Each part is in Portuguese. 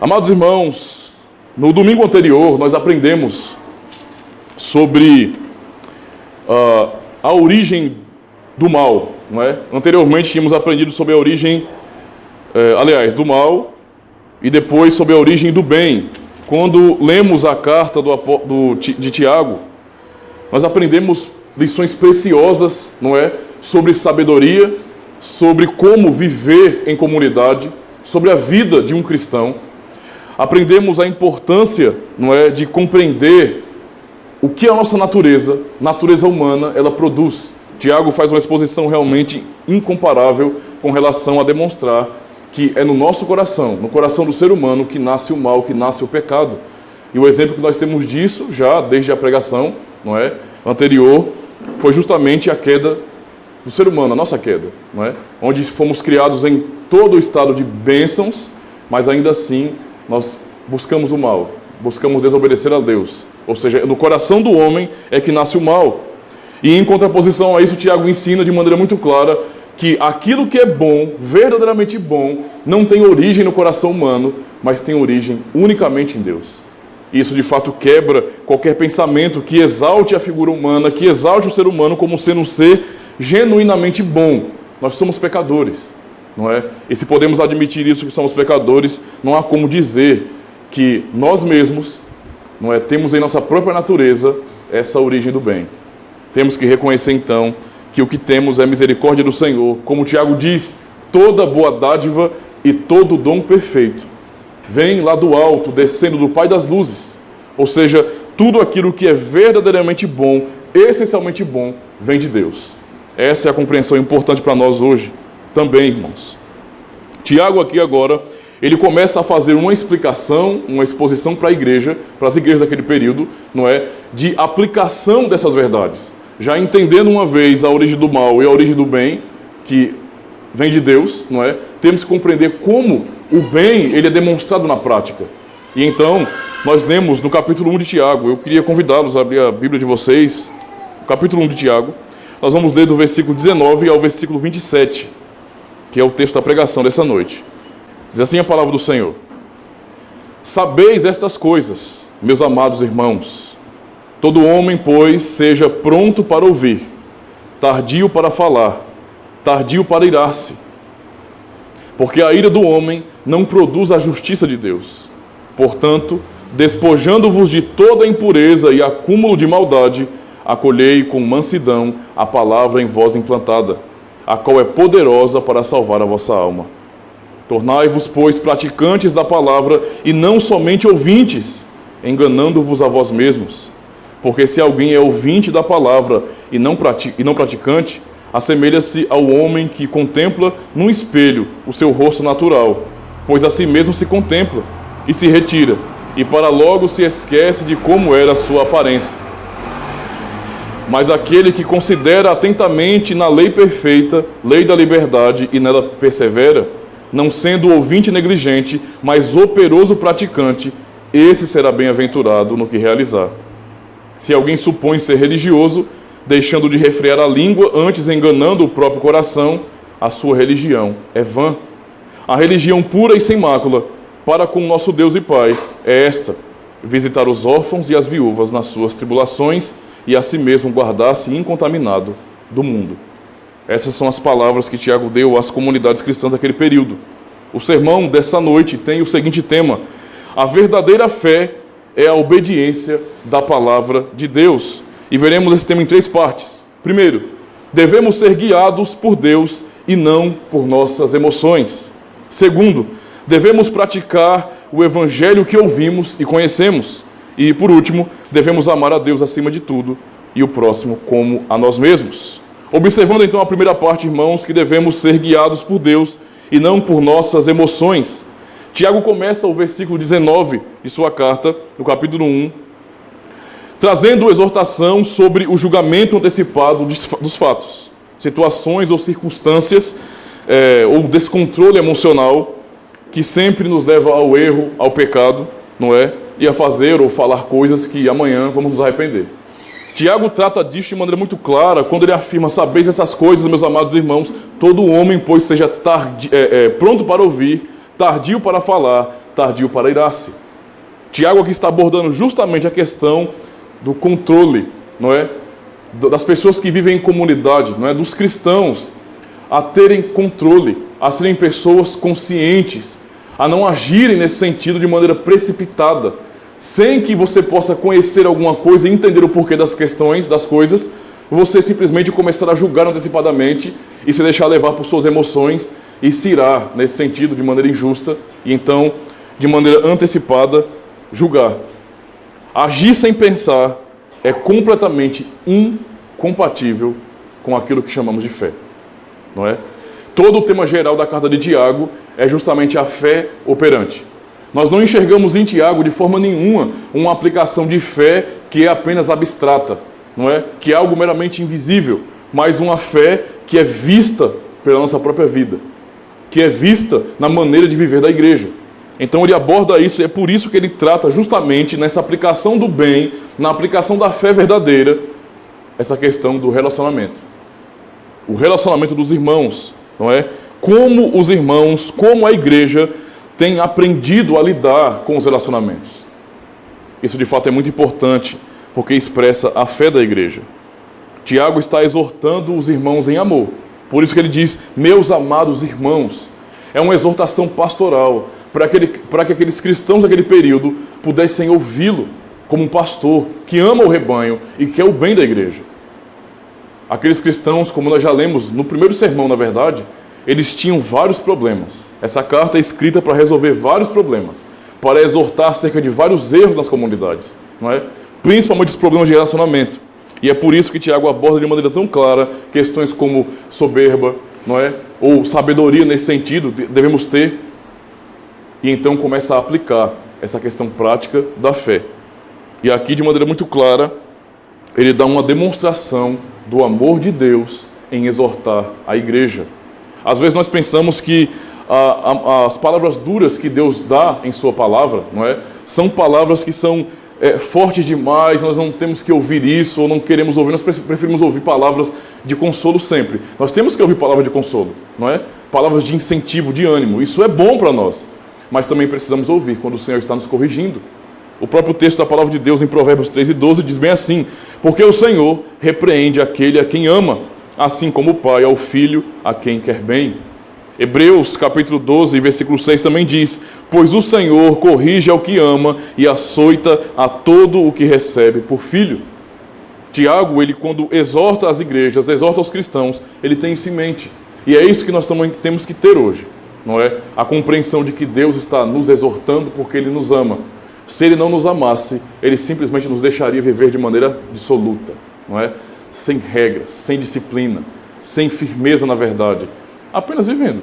Amados irmãos, no domingo anterior nós aprendemos sobre a origem do mal, não é? Anteriormente tínhamos aprendido sobre a origem, do mal, e depois sobre a origem do bem. Quando lemos a carta de Tiago, nós aprendemos lições preciosas, não é? Sobre sabedoria, sobre como viver em comunidade, sobre a vida de um cristão. Aprendemos a importância, não é, de compreender o que a nossa natureza humana, ela produz. Tiago faz uma exposição realmente incomparável com relação a demonstrar que é no nosso coração, no coração do ser humano, que nasce o mal, que nasce o pecado. E o exemplo que nós temos disso, já desde a pregação, não é, anterior, foi justamente a queda do ser humano, a nossa queda, não é? Onde fomos criados em todo o estado de bênçãos, mas ainda assim nós buscamos o mal, buscamos desobedecer a Deus. Ou seja, no coração do homem é que nasce o mal. E em contraposição a isso, Tiago ensina de maneira muito clara que aquilo que é bom, verdadeiramente bom, não tem origem no coração humano, mas tem origem unicamente em Deus. Isso de fato quebra qualquer pensamento que exalte a figura humana, que exalte o ser humano como sendo um ser genuinamente bom. Nós somos pecadores, não é? E se podemos admitir isso, que somos pecadores, não há como dizer que nós mesmos, não é, temos em nossa própria natureza essa origem do bem. Temos que reconhecer então que o que temos é a misericórdia do Senhor. Como Tiago diz, toda boa dádiva e todo dom perfeito vem lá do alto, descendo do Pai das luzes. Ou seja, tudo aquilo que é verdadeiramente bom, essencialmente bom, vem de Deus. Essa é a compreensão importante para nós hoje também, irmãos. Tiago aqui agora, ele começa a fazer uma explicação, uma exposição para a igreja, para as igrejas daquele período, não é, de aplicação dessas verdades. Já entendendo uma vez a origem do mal e a origem do bem, que vem de Deus, não é? Temos que compreender como o bem ele é demonstrado na prática. E então, nós lemos no capítulo 1 de Tiago, eu queria convidá-los a abrir a Bíblia de vocês, o capítulo 1 de Tiago, nós vamos ler do versículo 19 ao versículo 27, que é o texto da pregação dessa noite. Diz assim a palavra do Senhor: Sabeis estas coisas, meus amados irmãos. Todo homem, pois, seja pronto para ouvir, tardio para falar, tardio para irar-se. Porque a ira do homem não produz a justiça de Deus. Portanto, despojando-vos de toda impureza e acúmulo de maldade, acolhei com mansidão a palavra em vós implantada, a qual é poderosa para salvar a vossa alma. Tornai-vos, pois, praticantes da palavra e não somente ouvintes, enganando-vos a vós mesmos. Porque se alguém é ouvinte da palavra e não praticante, assemelha-se ao homem que contempla num espelho o seu rosto natural, pois a si mesmo se contempla e se retira, e para logo se esquece de como era a sua aparência. Mas aquele que considera atentamente na lei perfeita, lei da liberdade, e nela persevera, não sendo ouvinte negligente, mas operoso praticante, esse será bem-aventurado no que realizar. Se alguém supõe ser religioso, deixando de refrear a língua, antes enganando o próprio coração, a sua religião é vã. A religião pura e sem mácula, para com nosso Deus e Pai, é esta: visitar os órfãos e as viúvas nas suas tribulações, e a si mesmo guardar-se incontaminado do mundo. Essas são as palavras que Tiago deu às comunidades cristãs daquele período. O sermão dessa noite tem o seguinte tema: a verdadeira fé é a obediência da palavra de Deus. E veremos esse tema em 3 partes. Primeiro, devemos ser guiados por Deus e não por nossas emoções. Segundo, devemos praticar o evangelho que ouvimos e conhecemos. E, por último, devemos amar a Deus acima de tudo e o próximo como a nós mesmos. Observando então a primeira parte, irmãos, que devemos ser guiados por Deus e não por nossas emoções. Tiago começa o versículo 19 de sua carta, no capítulo 1, trazendo exortação sobre o julgamento antecipado dos fatos, situações ou circunstâncias ou descontrole emocional que sempre nos leva ao erro, ao pecado, não é? E a fazer ou falar coisas que amanhã vamos nos arrepender. Tiago trata disso de maneira muito clara quando ele afirma: sabeis essas coisas, meus amados irmãos, todo homem, pois, seja pronto para ouvir, tardio para falar, tardio para irar-se. Tiago aqui está abordando justamente a questão do controle, não é? Das pessoas que vivem em comunidade, não é? Dos cristãos, a terem controle, a serem pessoas conscientes, a não agirem nesse sentido de maneira precipitada, sem que você possa conhecer alguma coisa e entender o porquê das questões, das coisas, você simplesmente começar a julgar antecipadamente e se deixar levar por suas emoções e se irar nesse sentido de maneira injusta e então, de maneira antecipada, julgar. Agir sem pensar é completamente incompatível com aquilo que chamamos de fé, não é? Todo o tema geral da carta de Tiago é justamente a fé operante. Nós não enxergamos em Tiago de forma nenhuma uma aplicação de fé que é apenas abstrata, não é? Que é algo meramente invisível, mas uma fé que é vista pela nossa própria vida, que é vista na maneira de viver da igreja. Então ele aborda isso e é por isso que ele trata justamente nessa aplicação do bem, na aplicação da fé verdadeira, essa questão do relacionamento. O relacionamento dos irmãos, não é? Como os irmãos, como a igreja tem aprendido a lidar com os relacionamentos. Isso de fato é muito importante, porque expressa a fé da igreja. Tiago está exortando os irmãos em amor. Por isso que ele diz, meus amados irmãos. É uma exortação pastoral, para que aqueles cristãos daquele período pudessem ouvi-lo como um pastor que ama o rebanho e quer o bem da igreja. Aqueles cristãos, como nós já lemos no primeiro sermão, na verdade, eles tinham vários problemas. Essa carta é escrita para resolver vários problemas, para exortar acerca de vários erros nas comunidades, não é? Principalmente os problemas de relacionamento. E é por isso que Tiago aborda de maneira tão clara questões como soberba, não é? Ou sabedoria nesse sentido, devemos ter. E então começa a aplicar essa questão prática da fé. E aqui, de maneira muito clara, ele dá uma demonstração do amor de Deus em exortar a igreja. Às vezes nós pensamos que as palavras duras que Deus dá em sua palavra, não é? São palavras que são fortes demais, nós não temos que ouvir isso, ou não queremos ouvir, nós preferimos ouvir palavras de consolo sempre. Nós temos que ouvir palavras de consolo, não é? Palavras de incentivo, de ânimo, isso é bom para nós. Mas também precisamos ouvir quando o Senhor está nos corrigindo. O próprio texto da palavra de Deus em Provérbios 3:12 diz bem assim, porque o Senhor repreende aquele a quem ama, assim como o pai ao filho a quem quer bem. Hebreus capítulo 12, versículo 6 também diz, pois o Senhor corrige ao que ama e açoita a todo o que recebe por filho. Tiago, ele quando exorta as igrejas, exorta os cristãos, ele tem isso em mente. E é isso que nós temos que ter hoje, não é? A compreensão de que Deus está nos exortando porque Ele nos ama. Se Ele não nos amasse, Ele simplesmente nos deixaria viver de maneira dissoluta, não é? Sem regras, sem disciplina, sem firmeza na verdade, apenas vivendo,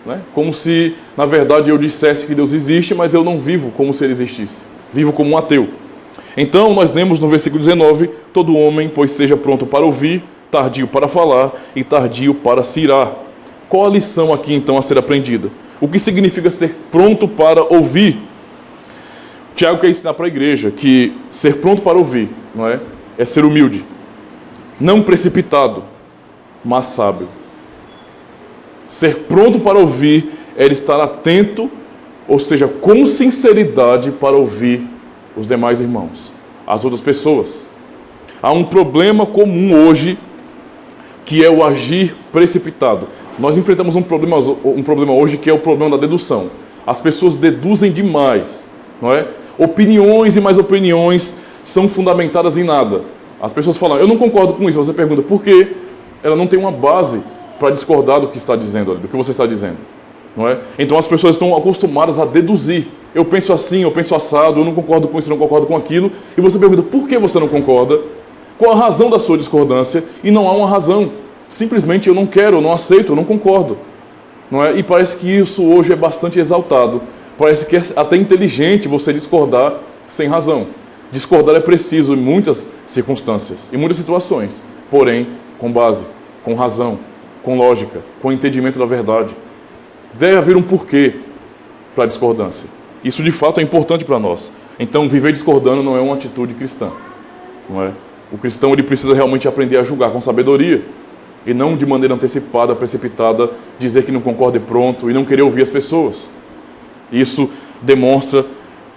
não é? Como se, na verdade, eu dissesse que Deus existe, mas eu não vivo como se Ele existisse. Vivo como um ateu. Então, nós lemos no versículo 19, todo homem, pois seja pronto para ouvir, tardio para falar e tardio para se irar. Qual a lição aqui, então, a ser aprendida? O que significa ser pronto para ouvir? Tiago quer ensinar para a igreja que ser pronto para ouvir, não é? É ser humilde. Não precipitado, mas sábio. Ser pronto para ouvir é estar atento, ou seja, com sinceridade para ouvir os demais irmãos, as outras pessoas. Há um problema comum hoje, que é o agir precipitado. Nós enfrentamos um problema hoje que é o problema da dedução. As pessoas deduzem demais, não é? Opiniões e mais opiniões são fundamentadas em nada. As pessoas falam, eu não concordo com isso. Você pergunta, por quê? Ela não tem uma base para discordar do que está dizendo, do que você está dizendo, não é? Então as pessoas estão acostumadas a deduzir. Eu penso assim, eu penso assado, eu não concordo com isso, eu não concordo com aquilo. E você pergunta, por que você não concorda? Qual a razão da sua discordância? E não há uma razão. Simplesmente eu não quero, eu não aceito, eu não concordo, não é? E parece que isso hoje é bastante exaltado. Parece que é até inteligente você discordar sem razão. Discordar é preciso em muitas circunstâncias, em muitas situações, porém com base, com razão, com lógica, com entendimento da verdade. Deve haver um porquê para a discordância. Isso de fato é importante para nós. Então viver discordando não é uma atitude cristã, não é? O cristão ele precisa realmente aprender a julgar com sabedoria e não de maneira antecipada, precipitada, dizer que não concorda e pronto e não querer ouvir as pessoas. Isso demonstra,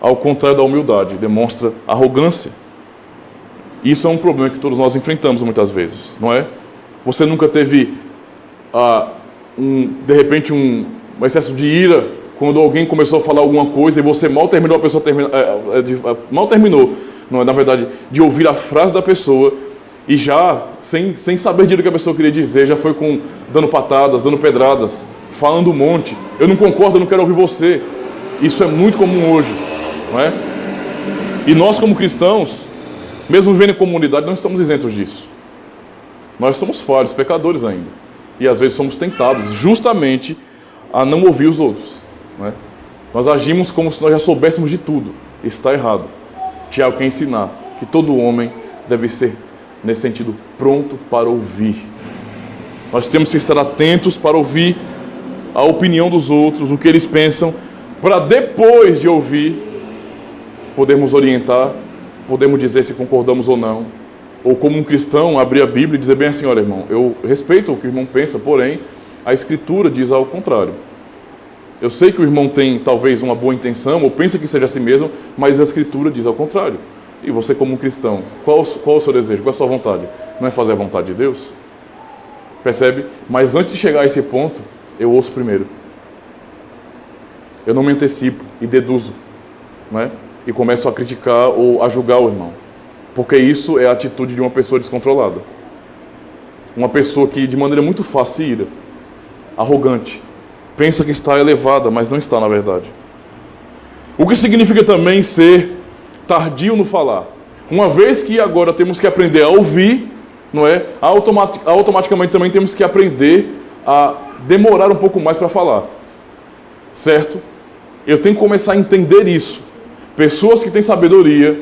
ao contrário da humildade, demonstra arrogância. Isso é um problema que todos nós enfrentamos muitas vezes, não é? Você nunca teve, de repente, um excesso de ira quando alguém começou a falar alguma coisa e você mal terminou, mal terminou, não é, na verdade, de ouvir a frase da pessoa e já, sem saber direito o que a pessoa queria dizer, já foi dando patadas, dando pedradas, falando um monte. Eu não concordo, eu não quero ouvir você. Isso é muito comum hoje, não é? E nós, como cristãos, mesmo vivendo em comunidade, não estamos isentos disso. Nós somos falhos, pecadores ainda. E às vezes somos tentados justamente a não ouvir os outros, não é? Nós agimos como se nós já soubéssemos de tudo. Está errado. Tiago quer ensinar que todo homem deve ser, nesse sentido, pronto para ouvir. Nós temos que estar atentos para ouvir a opinião dos outros, o que eles pensam, para depois de ouvir, podermos orientar, podemos dizer se concordamos ou não. Ou como um cristão, abrir a Bíblia e dizer bem assim, olha irmão, eu respeito o que o irmão pensa, porém, a Escritura diz ao contrário. Eu sei que o irmão tem talvez uma boa intenção, ou pensa que seja assim mesmo, mas a Escritura diz ao contrário. E você como um cristão, qual o seu desejo, qual a sua vontade? Não é fazer a vontade de Deus? Percebe? Mas antes de chegar a esse ponto, eu ouço primeiro. Eu não me antecipo e deduzo, não é? E começo a criticar ou a julgar o irmão. Porque isso é a atitude de uma pessoa descontrolada. Uma pessoa que de maneira muito fácil se ira, arrogante, pensa que está elevada, mas não está na verdade. O que significa também ser tardio no falar. Uma vez que agora temos que aprender a ouvir, não é? Automaticamente também temos que aprender a demorar um pouco mais para falar. Certo? Eu tenho que começar a entender isso. Pessoas que têm sabedoria,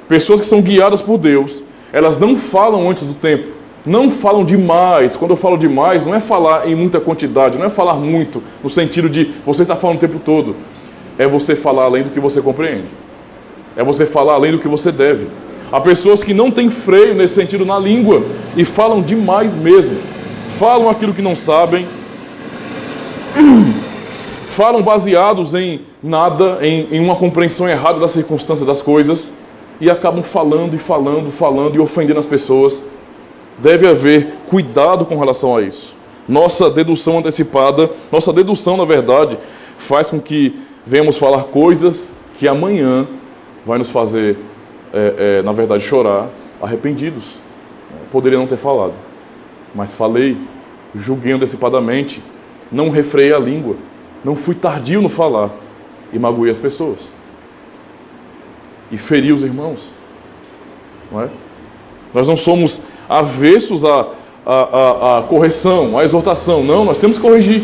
pessoas que são guiadas por Deus, elas não falam antes do tempo. Não falam demais. Quando eu falo demais, não é falar em muita quantidade, não é falar muito, no sentido de você estar falando o tempo todo. É você falar além do que você compreende. É você falar além do que você deve. Há pessoas que não têm freio nesse sentido na língua e falam demais mesmo. Falam aquilo que não sabem. Falam baseados em nada, em uma compreensão errada das circunstâncias das coisas e acabam falando e ofendendo as pessoas. Deve haver cuidado com relação a isso. Nossa dedução antecipada, nossa dedução, na verdade, faz com que venhamos falar coisas que amanhã vai nos fazer, na verdade, chorar, arrependidos. Poderia não ter falado, mas falei, julguei antecipadamente, não refreiei a língua, não fui tardio no falar e magoei as pessoas. E feri os irmãos. Não é? Nós não somos avessos à correção, à exortação. Não, nós temos que corrigir.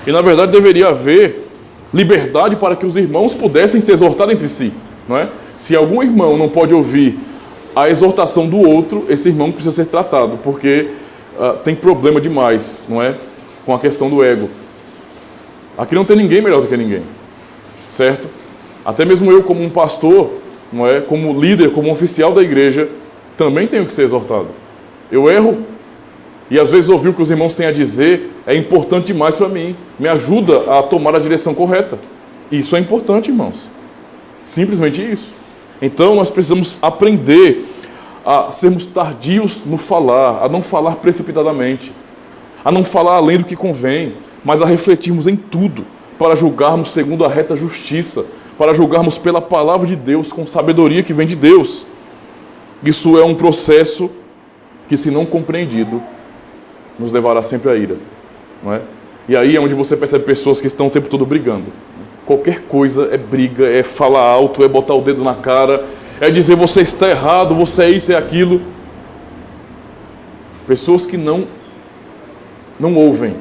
E na verdade deveria haver liberdade para que os irmãos pudessem se exortar entre si. Não é? Se algum irmão não pode ouvir a exortação do outro, esse irmão precisa ser tratado, porque tem problema demais, não é? Com a questão do ego. Aqui não tem ninguém melhor do que ninguém, certo? Até mesmo eu, como um pastor, não é? Como líder, como oficial da igreja, também tenho que ser exortado. Eu erro, e às vezes ouvir o que os irmãos têm a dizer é importante demais para mim, me ajuda a tomar a direção correta. Isso é importante, irmãos. Simplesmente isso. Então nós precisamos aprender a sermos tardios no falar, a não falar precipitadamente, a não falar além do que convém, mas a refletirmos em tudo, para julgarmos segundo a reta justiça, para julgarmos pela palavra de Deus, com sabedoria que vem de Deus. Isso é um processo que, se não compreendido, nos levará sempre à ira, não é? E aí é onde você percebe pessoas que estão o tempo todo brigando. Qualquer coisa é briga, é falar alto, é botar o dedo na cara, é dizer você está errado, você é isso, é aquilo. Pessoas que não ouvem.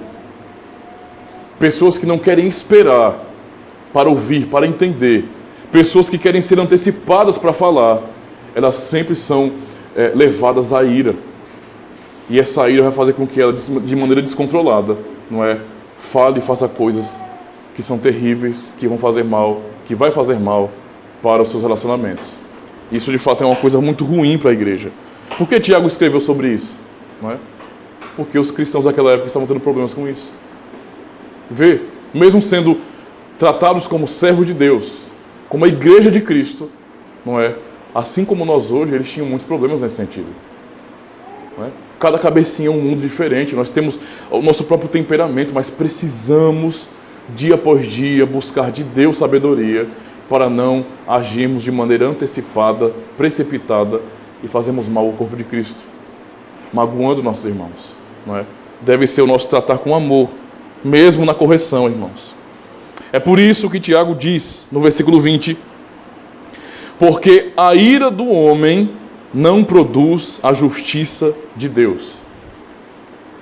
Pessoas que não querem esperar para ouvir, para entender. Pessoas que querem ser antecipadas para falar. Elas sempre são levadas à ira. E essa ira vai fazer com que ela, de maneira descontrolada, não é? Fale e faça coisas que são terríveis, que vão fazer mal, que vai fazer mal para os seus relacionamentos. Isso, de fato, é uma coisa muito ruim para a igreja. Por que Tiago escreveu sobre isso? Não é? Porque os cristãos daquela época estavam tendo problemas com isso. Vê, mesmo sendo tratados como servos de Deus, como a igreja de Cristo, não é? Assim como nós hoje, eles tinham muitos problemas nesse sentido. Não é? Cada cabecinha é um mundo diferente, nós temos o nosso próprio temperamento, mas precisamos, dia após dia, buscar de Deus sabedoria para não agirmos de maneira antecipada, precipitada e fazermos mal ao corpo de Cristo, magoando nossos irmãos. Não é? Deve ser o nosso tratar com amor, mesmo na correção, irmãos. É por isso que Tiago diz, no versículo 20, porque a ira do homem não produz a justiça de Deus.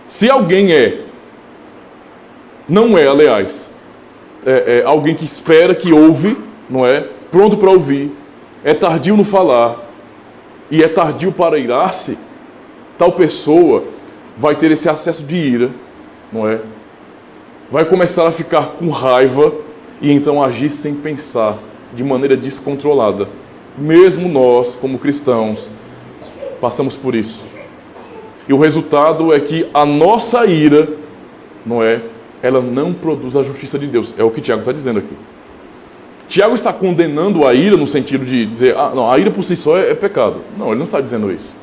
Se alguém não é, aliás, alguém que espera, que ouve, não é? Pronto para ouvir, é tardio no falar e é tardio para irar-se, tal pessoa vai ter esse acesso de ira, não é? Vai começar a ficar com raiva e então agir sem pensar, de maneira descontrolada. Mesmo nós, como cristãos, passamos por isso. E o resultado é que a nossa ira, não é? Ela não produz a justiça de Deus. É o que Tiago está dizendo aqui. Tiago está condenando a ira no sentido de dizer, não, a ira por si só é pecado. Não, ele não está dizendo isso.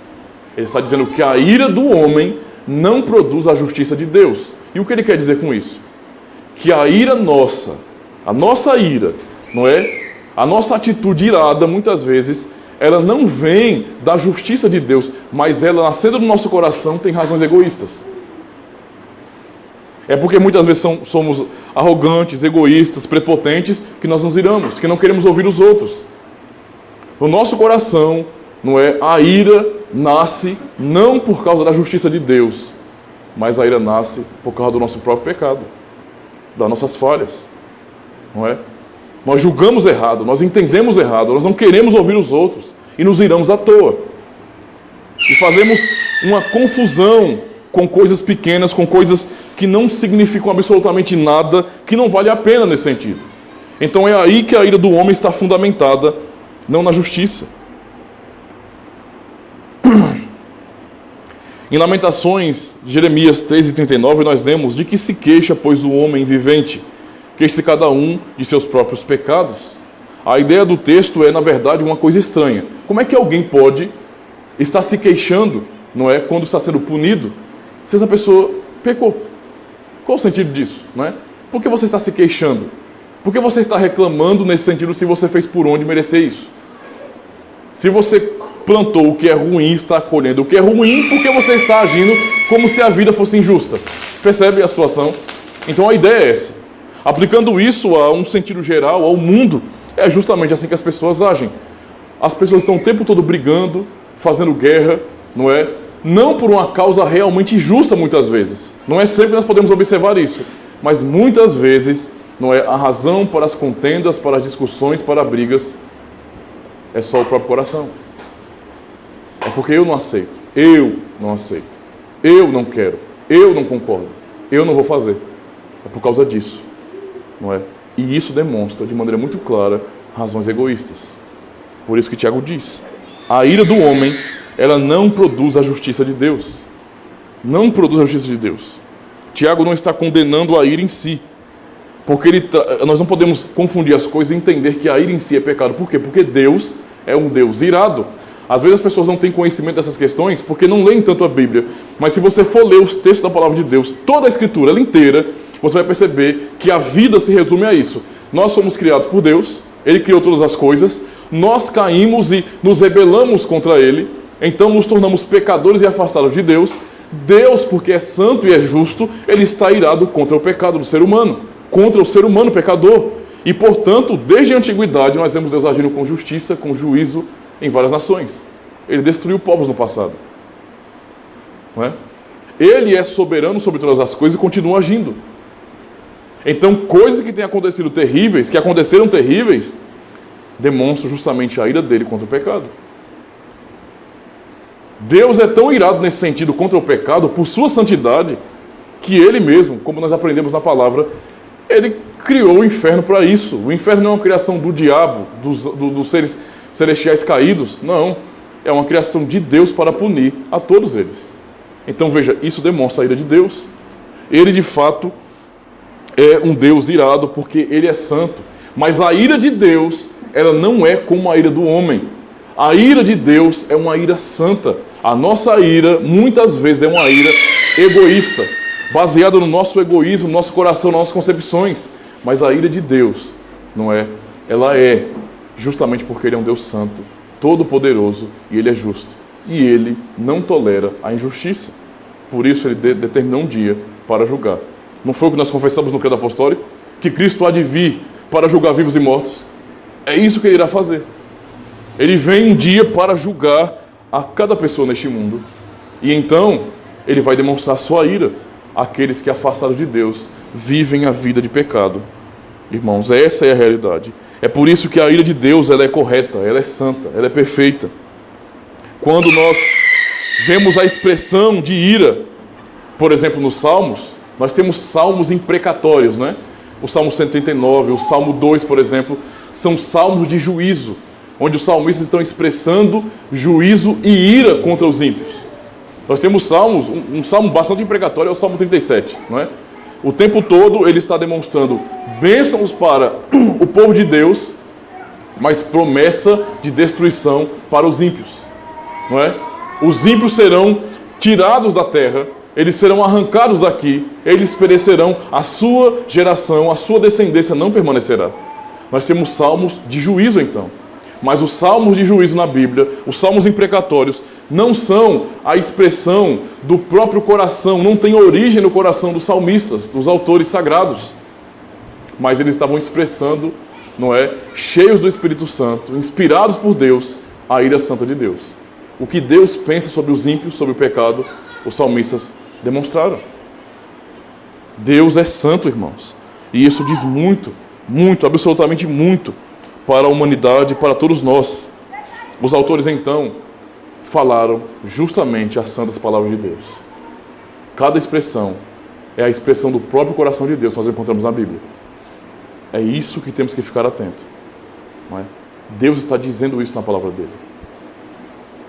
Ele está dizendo que a ira do homem não produz a justiça de Deus. E o que ele quer dizer com isso? Que a ira nossa, a nossa ira, não é? A nossa atitude irada, muitas vezes, ela não vem da justiça de Deus, mas ela, nascendo no nosso coração, tem razões egoístas. É porque muitas vezes somos arrogantes, egoístas, prepotentes, que nós nos iramos, que não queremos ouvir os outros. No nosso coração, não é? A ira nasce não por causa da justiça de Deus, mas a ira nasce por causa do nosso próprio pecado, das nossas falhas, não é? Nós julgamos errado, nós entendemos errado, nós não queremos ouvir os outros e nos iramos à toa. E fazemos uma confusão com coisas pequenas, com coisas que não significam absolutamente nada, que não vale a pena nesse sentido. Então é aí que a ira do homem está fundamentada, não na justiça. Em Lamentações, Jeremias 13:39, nós lemos: de que se queixa, pois, o homem vivente? Queixe-se cada um de seus próprios pecados. A ideia do texto é, na verdade, uma coisa estranha. Como é que alguém pode estar se queixando, não é, quando está sendo punido, se essa pessoa pecou? Qual o sentido disso, não é? Por que você está se queixando? Por que você está reclamando nesse sentido se você fez por onde merecer isso? Se você plantou o que é ruim, está colhendo o que é ruim, porque você está agindo como se a vida fosse injusta. Percebe a situação? Então a ideia é essa. Aplicando isso a um sentido geral, ao mundo, é justamente assim que as pessoas agem. As pessoas estão o tempo todo brigando, fazendo guerra, não é? Não por uma causa realmente justa, muitas vezes. Não é sempre que nós podemos observar isso. Mas muitas vezes, não é? A razão para as contendas, para as discussões, para as brigas, é só o próprio coração. É porque eu não aceito, eu não quero, eu não concordo, eu não vou fazer. É por causa disso, não é? E isso demonstra de maneira muito clara razões egoístas. Por isso que Tiago diz, a ira do homem, ela não produz a justiça de Deus. Não produz a justiça de Deus. Tiago não está condenando a ira em si, porque nós não podemos confundir as coisas e entender que a ira em si é pecado. Por quê? Porque Deus é um Deus irado. Às vezes as pessoas não têm conhecimento dessas questões porque não leem tanto a Bíblia. Mas se você for ler os textos da palavra de Deus, toda a Escritura, ela inteira, você vai perceber que a vida se resume a isso. Nós somos criados por Deus, Ele criou todas as coisas, nós caímos e nos rebelamos contra Ele, então nos tornamos pecadores e afastados de Deus. Deus, porque é santo e é justo, Ele está irado contra o pecado do ser humano, contra o ser humano pecador. E, portanto, desde a antiguidade, nós vemos Deus agindo com justiça, com juízo, em várias nações. Ele destruiu povos no passado. Não é? Ele é soberano sobre todas as coisas e continua agindo. Então, coisas que têm acontecido terríveis, que aconteceram terríveis, demonstram justamente a ira dele contra o pecado. Deus é tão irado nesse sentido contra o pecado, por sua santidade, que Ele mesmo, como nós aprendemos na palavra, Ele criou o inferno para isso. O inferno não é uma criação do diabo, dos seres celestiais caídos, não, é uma criação de Deus para punir a todos eles. Então veja, isso demonstra a ira de Deus. Ele de fato é um Deus irado porque ele é santo. Mas a ira de Deus, ela não é como a ira do homem. A ira de Deus é uma ira santa. A nossa ira, muitas vezes, é uma ira egoísta, baseada no nosso egoísmo, no nosso coração, nas nossas concepções. Mas a ira de Deus, não é? Ela é justamente porque ele é um Deus santo, todo-poderoso, e ele é justo. E ele não tolera a injustiça. Por isso ele determinou um dia para julgar. Não foi o que nós confessamos no credo apostólico? Que Cristo há de vir para julgar vivos e mortos. É isso que ele irá fazer. Ele vem um dia para julgar a cada pessoa neste mundo. E então, ele vai demonstrar sua ira àqueles que, afastados de Deus, vivem a vida de pecado. Irmãos, essa é a realidade. É por isso que a ira de Deus, ela é correta, ela é santa, ela é perfeita. Quando nós vemos a expressão de ira, por exemplo, nos Salmos, nós temos salmos imprecatórios, né? O Salmo 139, o Salmo 2, por exemplo, são salmos de juízo, onde os salmistas estão expressando juízo e ira contra os ímpios. Nós temos salmos, um salmo bastante imprecatório é o Salmo 37, não é? O tempo todo ele está demonstrando bênçãos para o povo de Deus, mas promessa de destruição para os ímpios, não é? Os ímpios serão tirados da terra, eles serão arrancados daqui, eles perecerão, a sua geração, a sua descendência não permanecerá. Nós temos salmos de juízo então. Mas os salmos de juízo na Bíblia, os salmos imprecatórios, não são a expressão do próprio coração, não tem origem no coração dos salmistas, dos autores sagrados. Mas eles estavam expressando, não é, cheios do Espírito Santo, inspirados por Deus, a ira santa de Deus. O que Deus pensa sobre os ímpios, sobre o pecado, os salmistas demonstraram. Deus é santo, irmãos. E isso diz muito, muito, absolutamente muito para a humanidade e para todos nós. Os autores, então, falaram justamente as santas palavras de Deus. Cada expressão é a expressão do próprio coração de Deus que nós encontramos na Bíblia. É isso que temos que ficar atento. Não é? Deus está dizendo isso na palavra dele.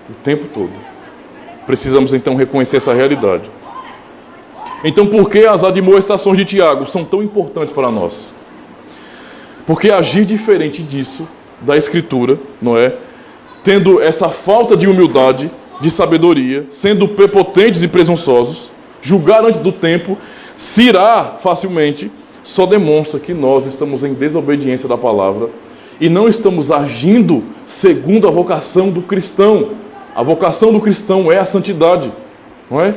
O tempo todo. Precisamos, então, reconhecer essa realidade. Então, por que as admoestações de Tiago são tão importantes para nós? Porque agir diferente disso, da Escritura, não é? Tendo essa falta de humildade, de sabedoria, sendo prepotentes e presunçosos, julgar antes do tempo, se irá facilmente, só demonstra que nós estamos em desobediência da palavra e não estamos agindo segundo a vocação do cristão. A vocação do cristão é a santidade, não é?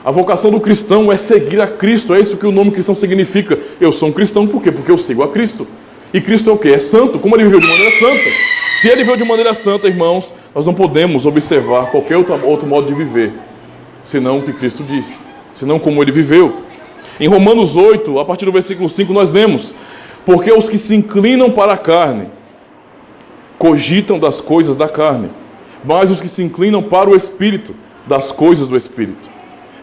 A vocação do cristão é seguir a Cristo, é isso que o nome cristão significa. Eu sou um cristão por quê? Porque eu sigo a Cristo. E Cristo é o quê? É santo. Como ele viveu de maneira santa? Se ele viveu de maneira santa, irmãos, nós não podemos observar qualquer outro modo de viver, senão o que Cristo disse, senão como ele viveu. Em Romanos 8, a partir do versículo 5, nós lemos: porque os que se inclinam para a carne cogitam das coisas da carne, mas os que se inclinam para o Espírito, das coisas do Espírito.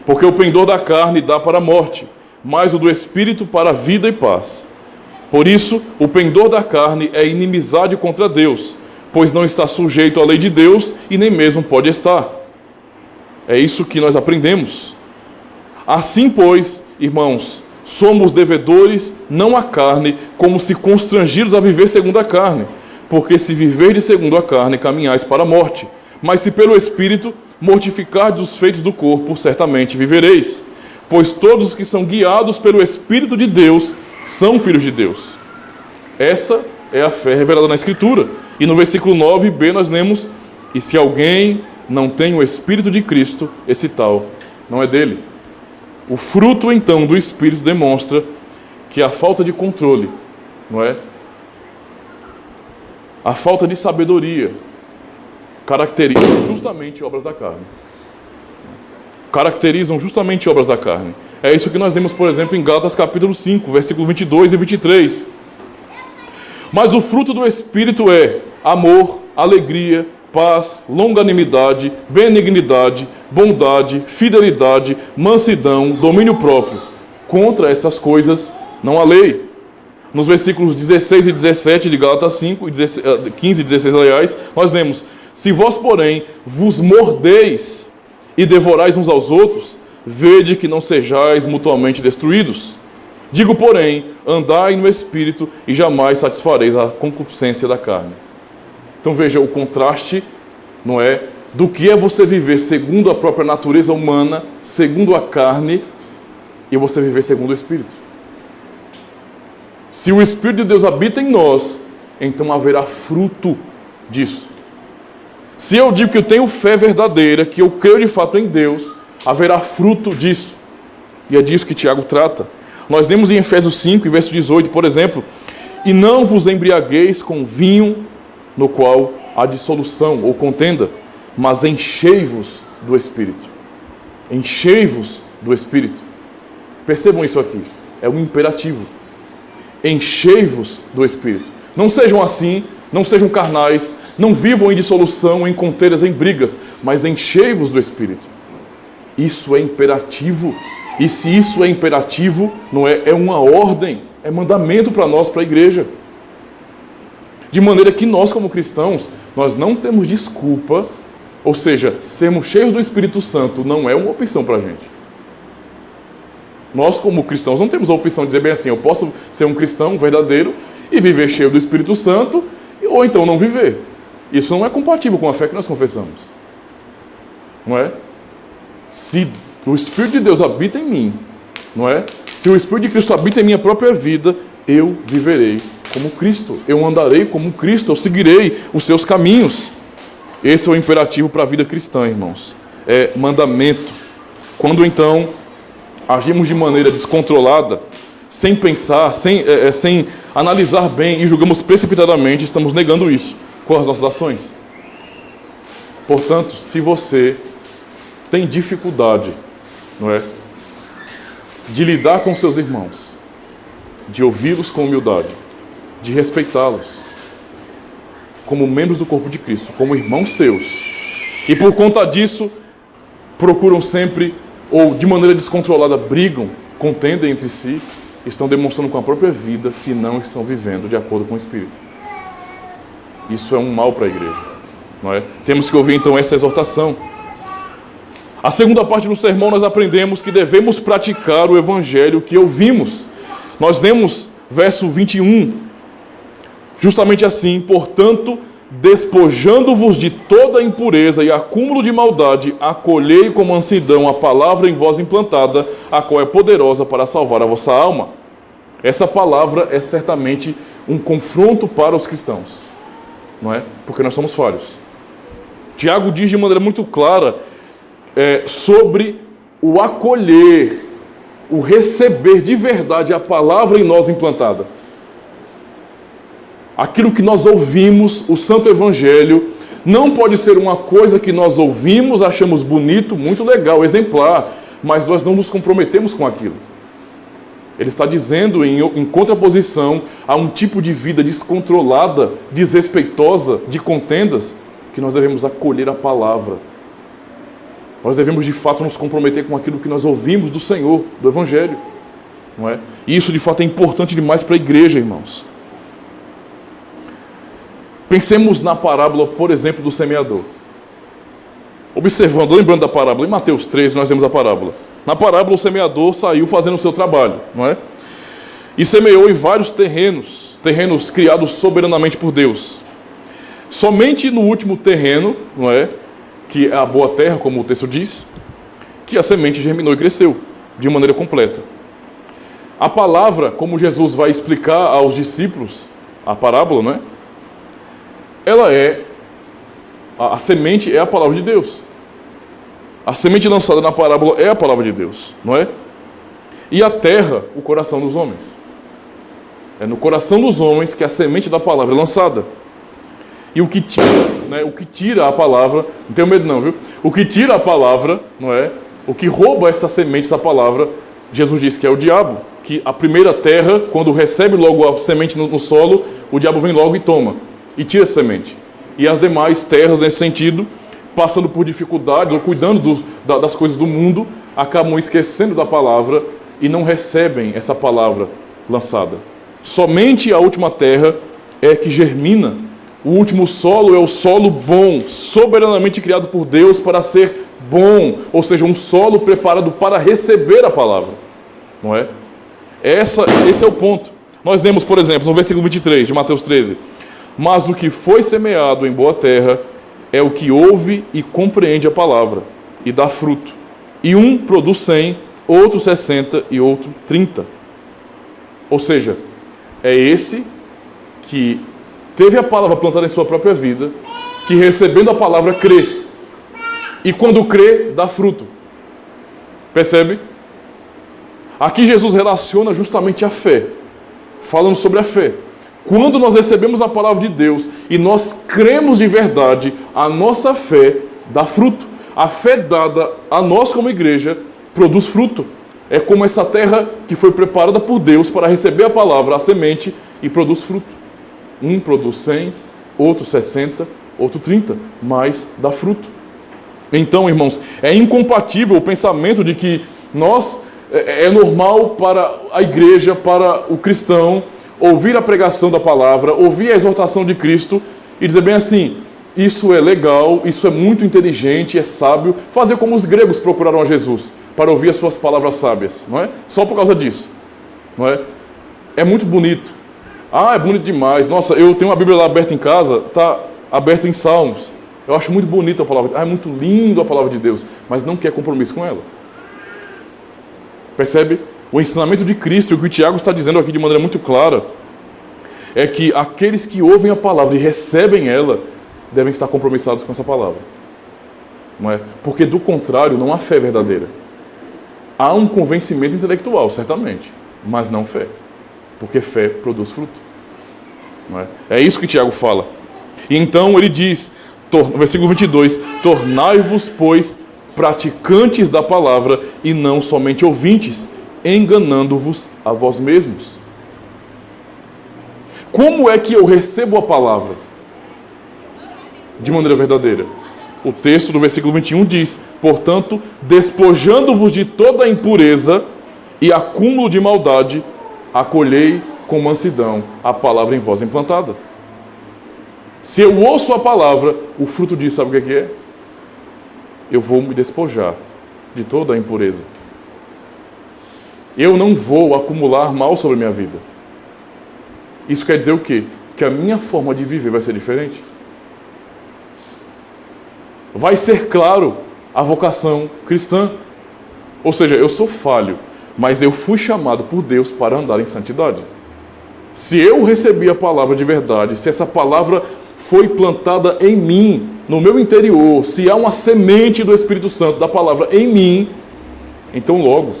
Porque o pendor da carne dá para a morte, mas o do Espírito para a vida e paz. Por isso, o pendor da carne é inimizade contra Deus, pois não está sujeito à lei de Deus e nem mesmo pode estar. É isso que nós aprendemos. Assim, pois, irmãos, somos devedores não à carne, como se constrangidos a viver segundo a carne. Porque se viverdes segundo a carne, caminhais para a morte. Mas se pelo Espírito mortificardes os feitos do corpo, certamente vivereis. Pois todos os que são guiados pelo Espírito de Deus são filhos de Deus. Essa é a fé revelada na Escritura. E no versículo 9b nós lemos: e se alguém não tem o Espírito de Cristo, esse tal não é dele. O fruto, então, do Espírito demonstra que a falta de controle, não é? A falta de sabedoria caracterizam justamente obras da carne. Caracterizam justamente obras da carne. É isso que nós vemos, por exemplo, em Gálatas capítulo 5, versículos 22 e 23. Mas o fruto do Espírito é amor, alegria, paz, longanimidade, benignidade, bondade, fidelidade, mansidão, domínio próprio. Contra essas coisas não há lei. Nos versículos 16 e 17 de Gálatas 5, 15 e 16, aliás, nós lemos: se vós, porém, vos mordeis e devorais uns aos outros, vede que não sejais mutuamente destruídos. Digo, porém, andai no Espírito e jamais satisfareis a concupiscência da carne. Então veja o contraste, não é? Do que é você viver segundo a própria natureza humana, segundo a carne, e você viver segundo o Espírito. Se o Espírito de Deus habita em nós, então haverá fruto disso. Se eu digo que eu tenho fé verdadeira, que eu creio de fato em Deus, haverá fruto disso. E é disso que Tiago trata. Nós vemos em Efésios 5, verso 18, por exemplo, e não vos embriagueis com vinho no qual há dissolução ou contenda, mas enchei-vos do Espírito. Enchei-vos do Espírito. Percebam isso aqui. É um imperativo. Enchei-vos do Espírito. Não sejam assim, não sejam carnais, não vivam em dissolução, em contendas, em brigas, mas enchei-vos do Espírito. Isso é imperativo. E se isso é imperativo, não é? É uma ordem, é mandamento para nós, para a igreja. De maneira que nós, como cristãos, nós não temos desculpa, ou seja, sermos cheios do Espírito Santo não é uma opção para a gente. Nós, como cristãos, não temos a opção de dizer bem assim, eu posso ser um cristão verdadeiro e viver cheio do Espírito Santo, ou então não viver. Isso não é compatível com a fé que nós confessamos. Não é? Se o Espírito de Deus habita em mim, não é? Se o Espírito de Cristo habita em minha própria vida, eu viverei como Cristo. Eu andarei como Cristo, eu seguirei os seus caminhos. Esse é o imperativo para a vida cristã, irmãos. É mandamento. Quando então agimos de maneira descontrolada, sem pensar, sem analisar bem e julgamos precipitadamente, estamos negando isso com as nossas ações. Portanto, se você tem dificuldade, não é, de lidar com seus irmãos, de ouvi-los com humildade, de respeitá-los como membros do corpo de Cristo, como irmãos seus, e por conta disso procuram sempre, ou de maneira descontrolada, brigam, contendem entre si, estão demonstrando com a própria vida que não estão vivendo de acordo com o Espírito. Isso é um mal para a igreja, não é? Temos que ouvir então essa exortação. A segunda parte do sermão nós aprendemos que devemos praticar o evangelho que ouvimos. Nós lemos verso 21, justamente assim, portanto, despojando-vos de toda impureza e acúmulo de maldade, acolhei com mansidão a palavra em vós implantada, a qual é poderosa para salvar a vossa alma. Essa palavra é certamente um confronto para os cristãos, não é? Porque nós somos falhos. Tiago diz de maneira muito clara sobre o acolher, o receber de verdade a palavra em nós implantada. Aquilo que nós ouvimos, o Santo Evangelho, não pode ser uma coisa que nós ouvimos, achamos bonito, muito legal, exemplar, mas nós não nos comprometemos com aquilo. Ele está dizendo em contraposição a um tipo de vida descontrolada, desrespeitosa, de contendas, que nós devemos acolher a palavra. Nós devemos de fato nos comprometer com aquilo que nós ouvimos do Senhor, do Evangelho. Não é? E isso de fato é importante demais para a igreja, irmãos. Pensemos na parábola, por exemplo, do semeador. Observando, lembrando da parábola, em Mateus 13 nós vemos a parábola. Na parábola o semeador saiu fazendo o seu trabalho, não é? E semeou em vários terrenos criados soberanamente por Deus. Somente no último terreno, não é? Que é a boa terra, como o texto diz, que a semente germinou e cresceu de maneira completa. A palavra, como Jesus vai explicar aos discípulos, a parábola, não é? A semente é a palavra de Deus. A semente lançada na parábola é a palavra de Deus, não é? E a terra, o coração dos homens. É no coração dos homens que a semente da palavra é lançada. E o que tira, né, o que tira a palavra, não tenho medo não, viu? O que tira a palavra, não é? O que rouba essa semente, essa palavra, Jesus disse que é o diabo. Que a primeira terra, quando recebe logo a semente no solo, o diabo vem logo e toma. E tira a semente. E as demais terras, nesse sentido, passando por dificuldades, ou cuidando das coisas do mundo, acabam esquecendo da palavra e não recebem essa palavra lançada. Somente a última terra é que germina. O último solo é o solo bom, soberanamente criado por Deus para ser bom, ou seja, um solo preparado para receber a palavra, não é? Esse é o ponto. Nós lemos, por exemplo, no versículo 23 de Mateus 13, mas o que foi semeado em boa terra é o que ouve e compreende a palavra e dá fruto. E um produz 100, outro 60 e outro 30. Ou seja, é esse que teve a palavra plantada em sua própria vida, que recebendo a palavra crê. E quando crê, dá fruto. Percebe? Aqui Jesus relaciona justamente a fé, falando sobre a fé. Quando nós recebemos a palavra de Deus e nós cremos de verdade, a nossa fé dá fruto. A fé dada a nós como igreja produz fruto. É como essa terra que foi preparada por Deus para receber a palavra, a semente, e produz fruto. Um produz 100, outro 60, outro 30, mas dá fruto. Então, irmãos, é incompatível o pensamento de que é normal para a igreja, para o cristão, ouvir a pregação da palavra, ouvir a exortação de Cristo e dizer bem assim, isso é legal, isso é muito inteligente, é sábio, fazer como os gregos procuraram a Jesus, para ouvir as suas palavras sábias, não é? Só por causa disso, não é? É muito bonito. Ah, é bonito demais. Nossa, eu tenho uma Bíblia lá aberta em casa, está aberta em Salmos. Eu acho muito bonita a palavra. Ah, é muito lindo a palavra de Deus, mas não quer compromisso com ela. Percebe? O ensinamento de Cristo, o que o Tiago está dizendo aqui de maneira muito clara, é que aqueles que ouvem a palavra e recebem ela, devem estar compromissados com essa palavra. Não é? Porque do contrário, não há fé verdadeira. Há um convencimento intelectual, certamente, mas não fé. Porque fé produz fruto. Não é? É isso que Tiago fala. E então ele diz, no versículo 22, tornai-vos, pois, praticantes da palavra e não somente ouvintes, enganando-vos a vós mesmos. Como é que eu recebo a palavra? De maneira verdadeira. O texto do versículo 21 diz, portanto, despojando-vos de toda a impureza e acúmulo de maldade, acolhei com mansidão a palavra em vós implantada. Se eu ouço a palavra, o fruto disso, sabe o que é? Eu vou me despojar de toda a impureza. Eu não vou acumular mal sobre a minha vida. Isso quer dizer o quê? Que a minha forma de viver vai ser diferente. Vai ser claro a vocação cristã. Ou seja, eu sou falho, mas eu fui chamado por Deus para andar em santidade. Se eu recebi a palavra de verdade, se essa palavra foi plantada em mim, no meu interior, se há uma semente do Espírito Santo, da palavra em mim, então logo,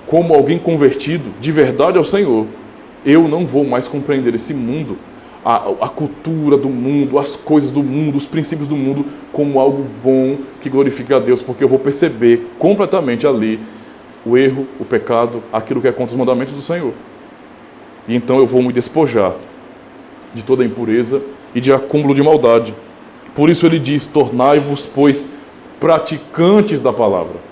como alguém convertido de verdade ao Senhor, eu não vou mais compreender esse mundo, a cultura do mundo, as coisas do mundo, os princípios do mundo, como algo bom que glorifica a Deus, porque eu vou perceber completamente ali o erro, o pecado, aquilo que é contra os mandamentos do Senhor. E então eu vou me despojar de toda a impureza e de acúmulo de maldade. Por isso ele diz, tornai-vos, pois, praticantes da palavra.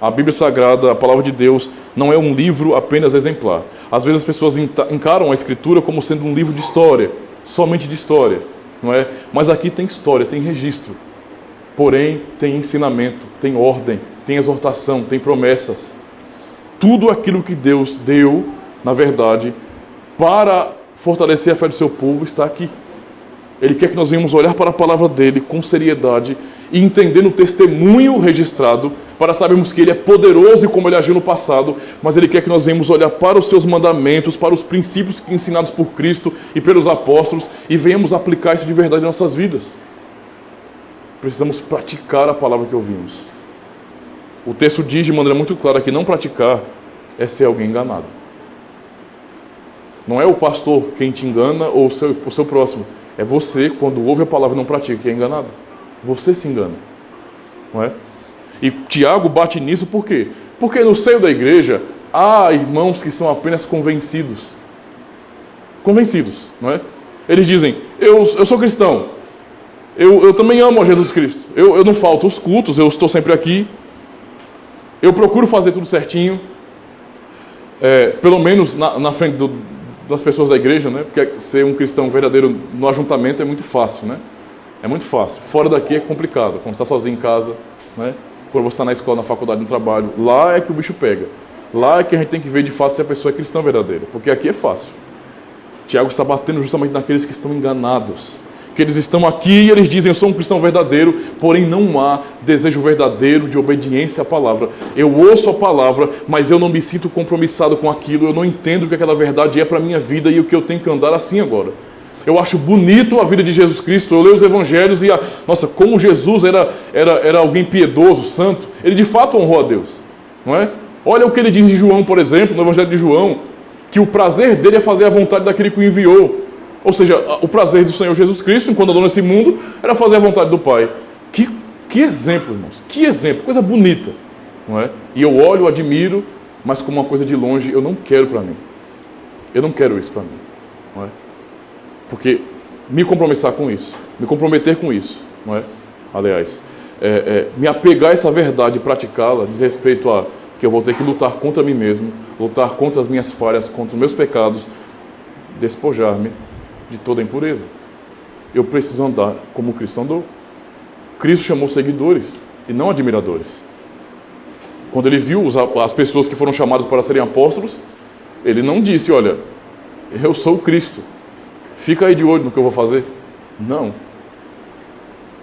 A Bíblia Sagrada, a palavra de Deus, não é um livro apenas exemplar. Às vezes as pessoas encaram a Escritura como sendo um livro de história, somente de história, não é? Mas aqui tem história, tem registro. Porém, tem ensinamento, tem ordem, tem exortação, tem promessas. Tudo aquilo que Deus deu, na verdade, para fortalecer a fé do seu povo, está aqui. Ele quer que nós venhamos olhar para a palavra dele com seriedade e entender no testemunho registrado para sabermos que ele é poderoso e como ele agiu no passado, mas ele quer que nós venhamos olhar para os seus mandamentos, para os princípios ensinados por Cristo e pelos apóstolos e venhamos aplicar isso de verdade em nossas vidas. Precisamos praticar a palavra que ouvimos. O texto diz de maneira muito clara que não praticar é ser alguém enganado. Não é o pastor quem te engana ou o seu próximo. É você, quando ouve a palavra e não pratica, que é enganado. Você se engana. Não é? E Tiago bate nisso por quê? Porque no seio da igreja há irmãos que são apenas convencidos. Convencidos, não é? Eles dizem, eu sou cristão. Eu também amo a Jesus Cristo. Eu não falto os cultos, eu estou sempre aqui. Eu procuro fazer tudo certinho. Pelo menos na frente das pessoas da igreja, né? Porque ser um cristão verdadeiro no ajuntamento é muito fácil, né? É muito fácil. Fora daqui é complicado. Quando está sozinho em casa, né? Quando você está na escola, na faculdade, no trabalho, lá é que o bicho pega. Lá é que a gente tem que ver de fato se a pessoa é cristã verdadeira, porque aqui é fácil. Tiago está batendo justamente naqueles que estão enganados, que eles estão aqui e eles dizem, eu sou um cristão verdadeiro, porém não há desejo verdadeiro de obediência à palavra. Eu ouço a palavra, mas eu não me sinto compromissado com aquilo, eu não entendo o que aquela verdade é para a minha vida e o que eu tenho que andar assim agora. Eu acho bonito a vida de Jesus Cristo, eu leio os evangelhos e, nossa, como Jesus era alguém piedoso, santo, ele de fato honrou a Deus, não é? Olha o que ele diz em João, por exemplo, no evangelho de João, que o prazer dele é fazer a vontade daquele que o enviou. Ou seja, o prazer do Senhor Jesus Cristo, enquanto andou nesse mundo, era fazer a vontade do Pai. Que exemplo, irmãos, que exemplo, coisa bonita, não é? E eu olho, admiro, mas como uma coisa de longe, eu não quero para mim. Eu não quero isso para mim, não é? Porque me compromissar com isso, me comprometer com isso, não é? Aliás, me apegar a essa verdade e praticá-la diz respeito a que eu vou ter que lutar contra mim mesmo, lutar contra as minhas falhas, contra os meus pecados, despojar-me de toda a impureza. Eu preciso andar como o Cristo andou. Cristo chamou seguidores e não admiradores. Quando ele viu as pessoas que foram chamadas para serem apóstolos, ele não disse, olha, eu sou o Cristo, fica aí de olho no que eu vou fazer. Não.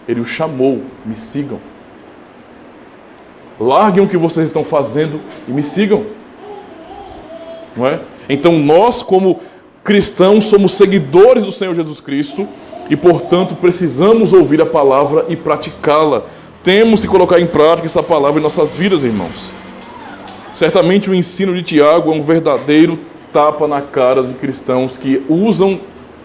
Ele os chamou, me sigam. Larguem o que vocês estão fazendo e me sigam. Não é? Então nós, como cristãos, somos seguidores do Senhor Jesus Cristo e, portanto, precisamos ouvir a palavra e praticá-la. Temos que colocar em prática essa palavra em nossas vidas, irmãos. Certamente o ensino de Tiago é um verdadeiro tapa na cara de cristãos que usam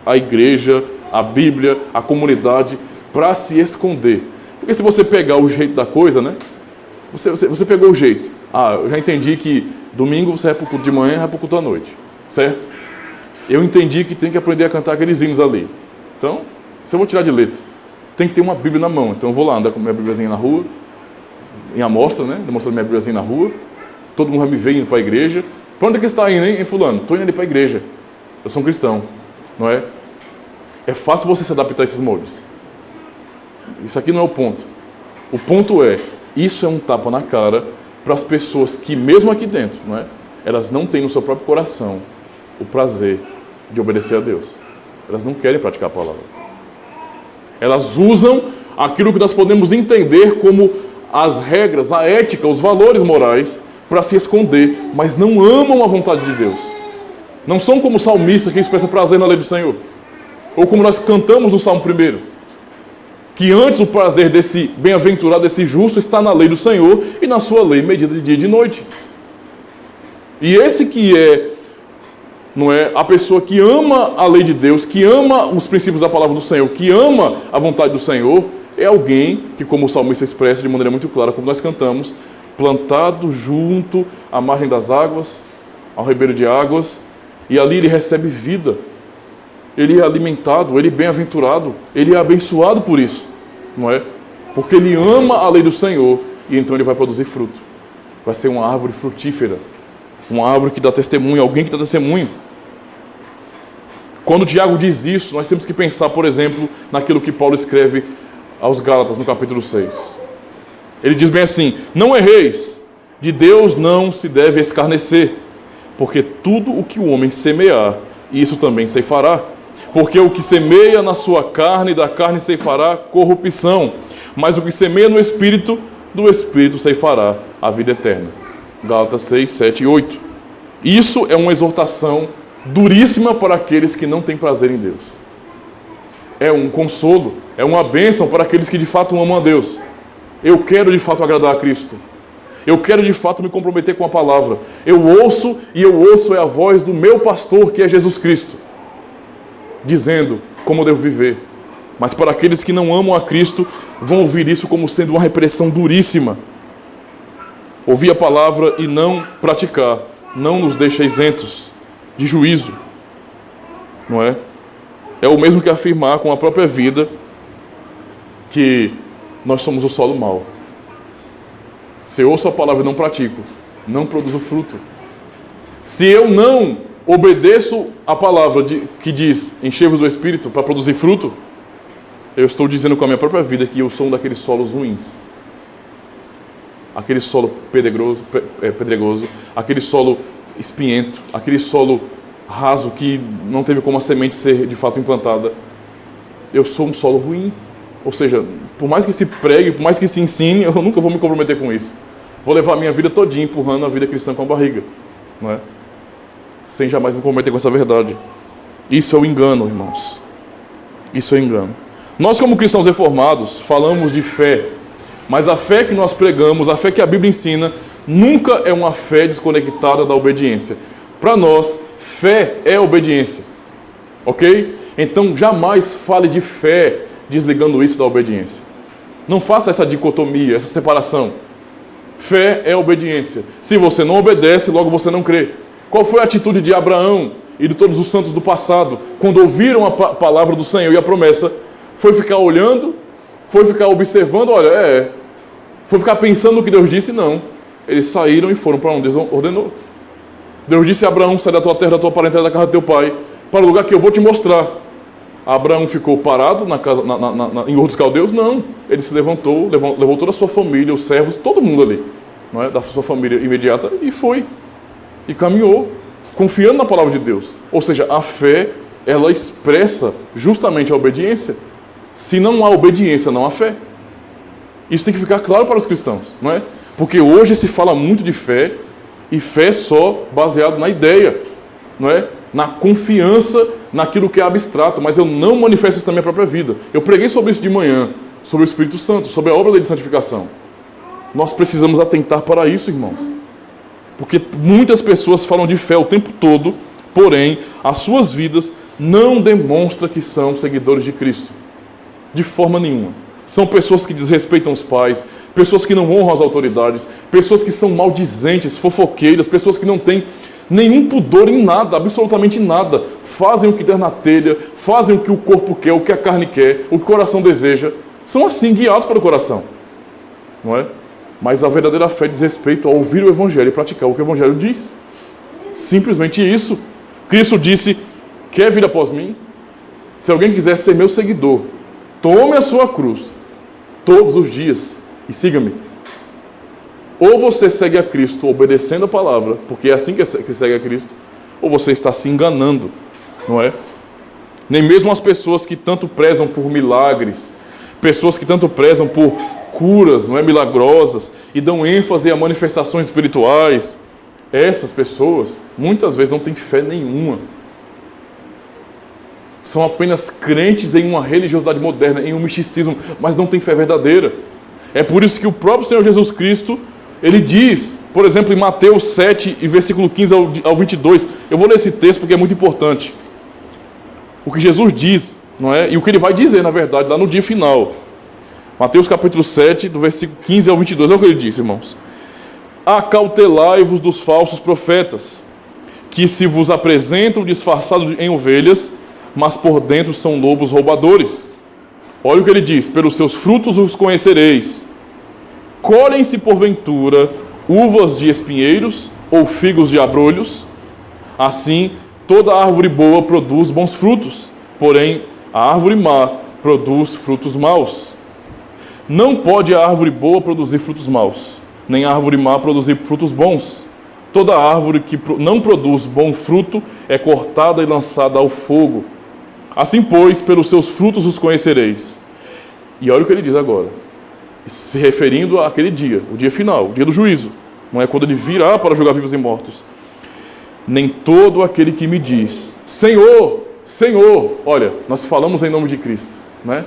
a igreja, a Bíblia, a comunidade para se esconder. Porque se você pegar o jeito da coisa, né? Você pegou o jeito. Eu já entendi que domingo você vai para o culto de manhã e vai para o culto à noite. Certo? Eu entendi que tem que aprender a cantar aqueles hinos ali. Então, se eu vou tirar de letra, tem que ter uma Bíblia na mão. Então eu vou lá andar com minha Bíbliazinha na rua, em amostra, né? Demonstrando minha Bíbliazinha na rua. Todo mundo vai me ver indo para a igreja. Para onde é que você está indo, hein, fulano? Estou indo ali para a igreja. Eu sou um cristão. Não é? É fácil você se adaptar a esses moldes. Isso aqui não é o ponto. O ponto é, isso é um tapa na cara para as pessoas que, mesmo aqui dentro, não é? Elas não têm no seu próprio coração o prazer de obedecer a Deus. Elas não querem praticar a palavra. Elas usam aquilo que nós podemos entender como as regras, a ética, os valores morais para se esconder, mas não amam a vontade de Deus. Não são como o salmista que expressa prazer na lei do Senhor. Ou como nós cantamos no Salmo 1, que antes o prazer desse bem-aventurado, desse justo, está na lei do Senhor e na sua lei medida de dia e de noite. E esse que não é a pessoa que ama a lei de Deus, que ama os princípios da palavra do Senhor, que ama a vontade do Senhor, é alguém que, como o salmista expressa de maneira muito clara, como nós cantamos, plantado junto à margem das águas, ao ribeiro de águas, e ali ele recebe vida. Ele é alimentado, ele é bem-aventurado, ele é abençoado por isso, não é? Porque ele ama a lei do Senhor e então ele vai produzir fruto. Vai ser uma árvore frutífera, uma árvore que dá testemunho, alguém que dá testemunho. Quando o Tiago diz isso, nós temos que pensar, por exemplo, naquilo que Paulo escreve aos Gálatas, no capítulo 6. Ele diz bem assim, não erreis, de Deus não se deve escarnecer, porque tudo o que o homem semear, isso também ceifará. Porque o que semeia na sua carne, da carne ceifará corrupção, mas o que semeia no Espírito, do Espírito ceifará a vida eterna. Gálatas 6, 7 e 8. Isso é uma exortação duríssima para aqueles que não têm prazer em Deus. É um consolo, é uma bênção para aqueles que de fato amam a Deus. Eu quero de fato agradar a Cristo. Eu quero de fato me comprometer com a palavra. Eu ouço é a voz do meu pastor, que é Jesus Cristo, dizendo como eu devo viver. Mas para aqueles que não amam a Cristo, vão ouvir isso como sendo uma repressão duríssima. Ouvir a palavra e não praticar não nos deixa isentos de juízo, não é? É o mesmo que afirmar com a própria vida que nós somos o solo mau. Se eu ouço a palavra e não pratico, não produzo fruto. Se eu não obedeço a palavra que diz enchei-vos do Espírito para produzir fruto, eu estou dizendo com a minha própria vida que eu sou um daqueles solos ruins. aquele solo pedregoso, aquele solo espinhento, aquele solo raso que não teve como a semente ser de fato implantada. Eu sou um solo ruim. Ou seja, por mais que se pregue, por mais que se ensine, eu nunca vou me comprometer com isso. Vou levar a minha vida todinha empurrando a vida cristã com a barriga, não é? Sem jamais me comprometer com essa verdade. Isso é o engano, irmãos. Isso é o engano. Nós, como cristãos reformados, falamos de fé, mas a fé que nós pregamos, a fé que a Bíblia ensina, nunca é uma fé desconectada da obediência. Para nós, fé é obediência. Ok? Então, jamais fale de fé desligando isso da obediência. Não faça essa dicotomia, essa separação. Fé é obediência. Se você não obedece, logo você não crê. Qual foi a atitude de Abraão e de todos os santos do passado, quando ouviram a palavra do Senhor e a promessa? Foi ficar olhando? Foi ficar observando? Olha, Foi ficar pensando no que Deus disse? Não. Eles saíram e foram para onde Deus ordenou. Deus disse a Abraão: sai da tua terra, da tua parentela, da casa do teu pai, para o lugar que eu vou te mostrar. Abraão ficou parado na casa, em Ur dos Caldeus? Não. Ele se levantou, levou toda a sua família, os servos, todo mundo ali, não é? Da sua família imediata, e foi. E caminhou, confiando na palavra de Deus. Ou seja, a fé, ela expressa justamente a obediência. Se não há obediência, não há fé. Isso tem que ficar claro para os cristãos, não é? Porque hoje se fala muito de fé, e fé só baseado na ideia, não é? Na confiança naquilo que é abstrato, mas eu não manifesto isso na minha própria vida. Eu preguei sobre isso de manhã, sobre o Espírito Santo, sobre a obra dele de santificação. Nós precisamos atentar para isso, irmãos. Porque muitas pessoas falam de fé o tempo todo, porém, as suas vidas não demonstram que são seguidores de Cristo. De forma nenhuma. São pessoas que desrespeitam os pais, pessoas que não honram as autoridades, pessoas que são maldizentes, fofoqueiras, pessoas que não têm nenhum pudor em nada, absolutamente nada. Fazem o que der na telha, fazem o que o corpo quer, o que a carne quer, o que o coração deseja. São assim, guiados pelo coração. Não é? Mas a verdadeira fé diz respeito a ouvir o Evangelho e praticar o que o Evangelho diz. Simplesmente isso. Cristo disse: quer vir após mim? Se alguém quiser ser meu seguidor, tome a sua cruz todos os dias e siga-me. Ou você segue a Cristo obedecendo a palavra, porque é assim que segue a Cristo, ou você está se enganando, não é? Nem mesmo as pessoas que tanto prezam por milagres, pessoas que tanto prezam por curas, não é, milagrosas, e dão ênfase a manifestações espirituais, essas pessoas muitas vezes não têm fé nenhuma. São apenas crentes em uma religiosidade moderna, em um misticismo, mas não têm fé verdadeira. É por isso que o próprio Senhor Jesus Cristo, ele diz, por exemplo, em Mateus 7, e versículo 15 ao 22, eu vou ler esse texto porque é muito importante. O que Jesus diz, não é? E o que ele vai dizer, na verdade, lá no dia final. Mateus capítulo 7, do versículo 15 ao 22, é o que ele diz, irmãos. Acautelai-vos dos falsos profetas, que se vos apresentam disfarçados em ovelhas, mas por dentro são lobos roubadores. Olha o que ele diz: pelos seus frutos os conhecereis. Colhem-se porventura uvas de espinheiros ou figos de abrolhos? Assim, toda árvore boa produz bons frutos, porém a árvore má produz frutos maus. Não pode a árvore boa produzir frutos maus, nem a árvore má produzir frutos bons. Toda árvore que não produz bom fruto é cortada e lançada ao fogo. Assim, pois, pelos seus frutos os conhecereis. E olha o que ele diz agora, se referindo àquele dia, o dia final, o dia do juízo. Não é quando ele virá para julgar vivos e mortos. Nem todo aquele que me diz: Senhor, Senhor, olha, nós falamos em nome de Cristo, né?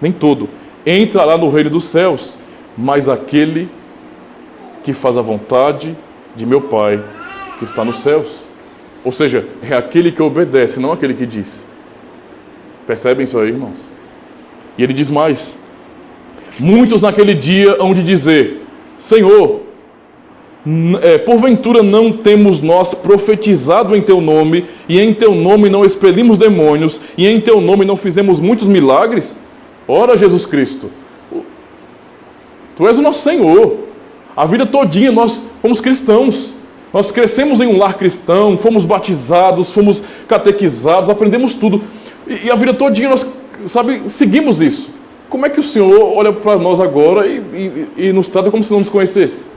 Nem todo entrará no reino dos céus, mas aquele que faz a vontade de meu Pai que está nos céus. Ou seja, é aquele que obedece, não aquele que diz. Percebem isso aí, irmãos? E ele diz mais: muitos naquele dia hão de dizer: Senhor, porventura não temos nós profetizado em teu nome, e em teu nome não expelimos demônios, e em teu nome não fizemos muitos milagres? Ora, Jesus Cristo, tu és o nosso Senhor. A vida todinha nós fomos cristãos. Nós crescemos em um lar cristão, fomos batizados, fomos catequizados, aprendemos tudo. E a vida todinha nós, seguimos isso. como é que o Senhor olha para nós agora e nos trata como se não nos conhecesse?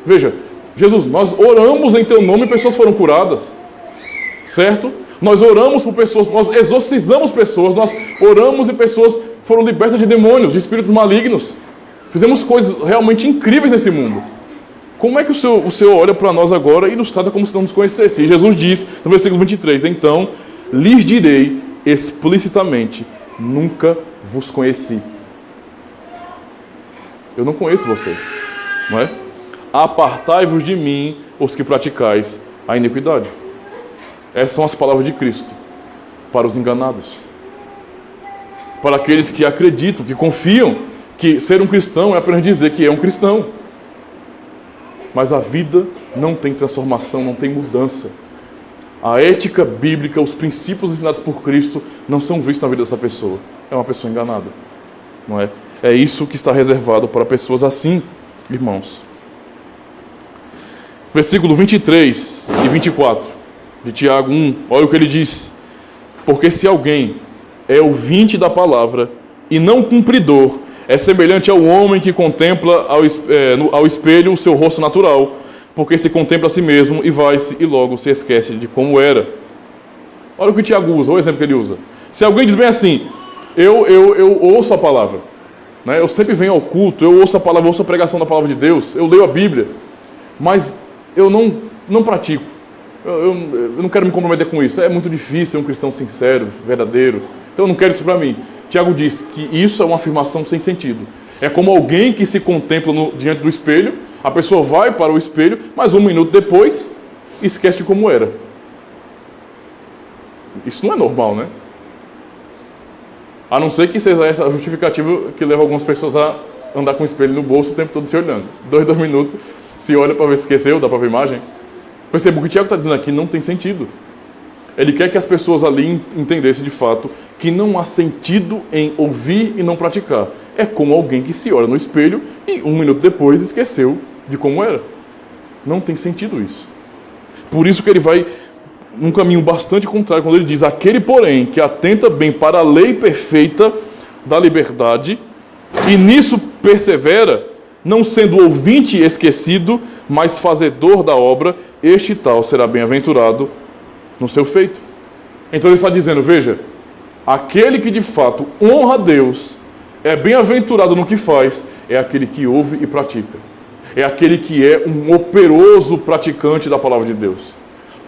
Veja, Jesus, nós oramos em teu nome e pessoas foram curadas, certo? Nós oramos por pessoas, nós exorcizamos pessoas, nós oramos e pessoas foram libertas de demônios, de espíritos malignos. Fizemos coisas realmente incríveis nesse mundo. Como é que o Senhor olha para nós agora e nos trata como se não nos conhecesse? E Jesus diz no versículo 23, então lhes direi explicitamente, nunca vos conheci. Eu não conheço vocês, não é? Apartai-vos de mim, os que praticais a iniquidade. Essas são as palavras de Cristo para os enganados. Para aqueles que acreditam, que confiam que ser um cristão é apenas dizer que é um cristão. Mas a vida não tem transformação, não tem mudança. A ética bíblica, os princípios ensinados por Cristo não são vistos na vida dessa pessoa. É uma pessoa enganada, não é? É isso que está reservado para pessoas assim, irmãos. Versículo 23 e 24 de Tiago 1, olha o que ele diz. Porque se alguém é ouvinte da palavra e não cumpridor, é semelhante ao homem que contempla ao espelho o seu rosto natural, porque se contempla a si mesmo e vai-se e logo se esquece de como era. Olha o que Tiago usa, olha o exemplo que ele usa. Se alguém diz bem assim, eu ouço a palavra, né? Eu sempre venho ao culto, eu ouço a palavra, eu ouço a pregação da palavra de Deus, eu leio a Bíblia, mas eu não pratico. Eu não quero me comprometer com isso. É muito difícil ser um cristão sincero, verdadeiro. Então eu não quero isso para mim. Tiago diz que isso é uma afirmação sem sentido. É como alguém que se contempla diante do espelho, a pessoa vai para o espelho, mas um minuto depois esquece de como era. Isso não é normal, né? A não ser que seja essa a justificativa que leva algumas pessoas a andar com o espelho no bolso o tempo todo se olhando. 2 minutos, se olha para ver se esqueceu, dá para ver a imagem. Perceba, o que o Tiago está dizendo aqui não tem sentido. Ele quer que as pessoas ali entendessem de fato que não há sentido em ouvir e não praticar. É como alguém que se olha no espelho e um minuto depois esqueceu de como era. Não tem sentido isso. Por isso que ele vai num caminho bastante contrário quando ele diz: aquele, porém, que atenta bem para a lei perfeita da liberdade e nisso persevera, não sendo ouvinte esquecido, mas fazedor da obra, este tal será bem-aventurado no seu feito. Então ele está dizendo, veja, aquele que de fato honra a Deus, é bem-aventurado no que faz, é aquele que ouve e pratica. É aquele que é um operoso praticante da palavra de Deus.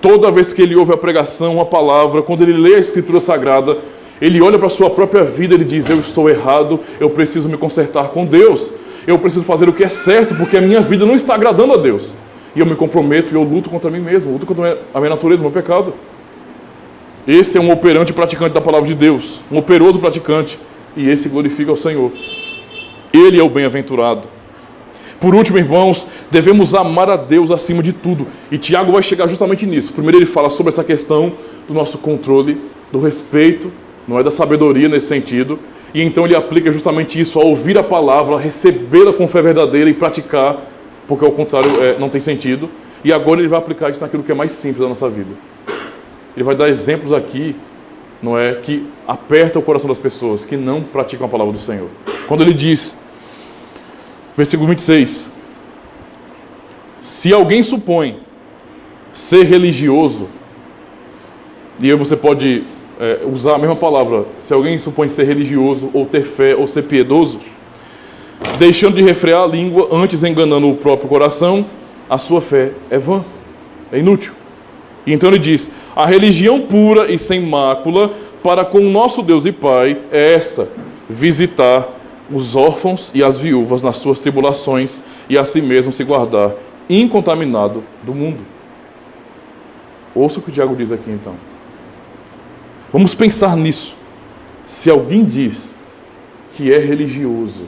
Toda vez que ele ouve a pregação, a palavra, quando ele lê a Escritura Sagrada, ele olha para a sua própria vida e ele diz, eu estou errado, eu preciso me consertar com Deus. Eu preciso fazer o que é certo, porque a minha vida não está agradando a Deus. E eu me comprometo e eu luto contra mim mesmo, luto contra a minha natureza, o meu pecado. Esse é um operante praticante da palavra de Deus, um operoso praticante, e esse glorifica ao Senhor. Ele é o bem-aventurado. Por último, irmãos, devemos amar a Deus acima de tudo. E Tiago vai chegar justamente nisso. Primeiro ele fala sobre essa questão do nosso controle, do respeito, não é, da sabedoria nesse sentido. E então ele aplica justamente isso, a ouvir a palavra, a recebê-la com fé verdadeira e praticar, porque ao contrário não tem sentido. E agora ele vai aplicar isso naquilo que é mais simples da nossa vida. Ele vai dar exemplos aqui, não é, que aperta o coração das pessoas que não praticam a palavra do Senhor. Quando ele diz, versículo 26, se alguém supõe ser religioso, e aí você pode usar a mesma palavra, se alguém supõe ser religioso, ou ter fé, ou ser piedoso, deixando de refrear a língua, antes enganando o próprio coração, a sua fé é vã, é inútil. E então ele diz, a religião pura e sem mácula para com o nosso Deus e Pai é esta, visitar os órfãos e as viúvas nas suas tribulações e a si mesmo se guardar incontaminado do mundo. Ouça o que o Tiago diz aqui então. Vamos pensar nisso. Se alguém diz que é religioso,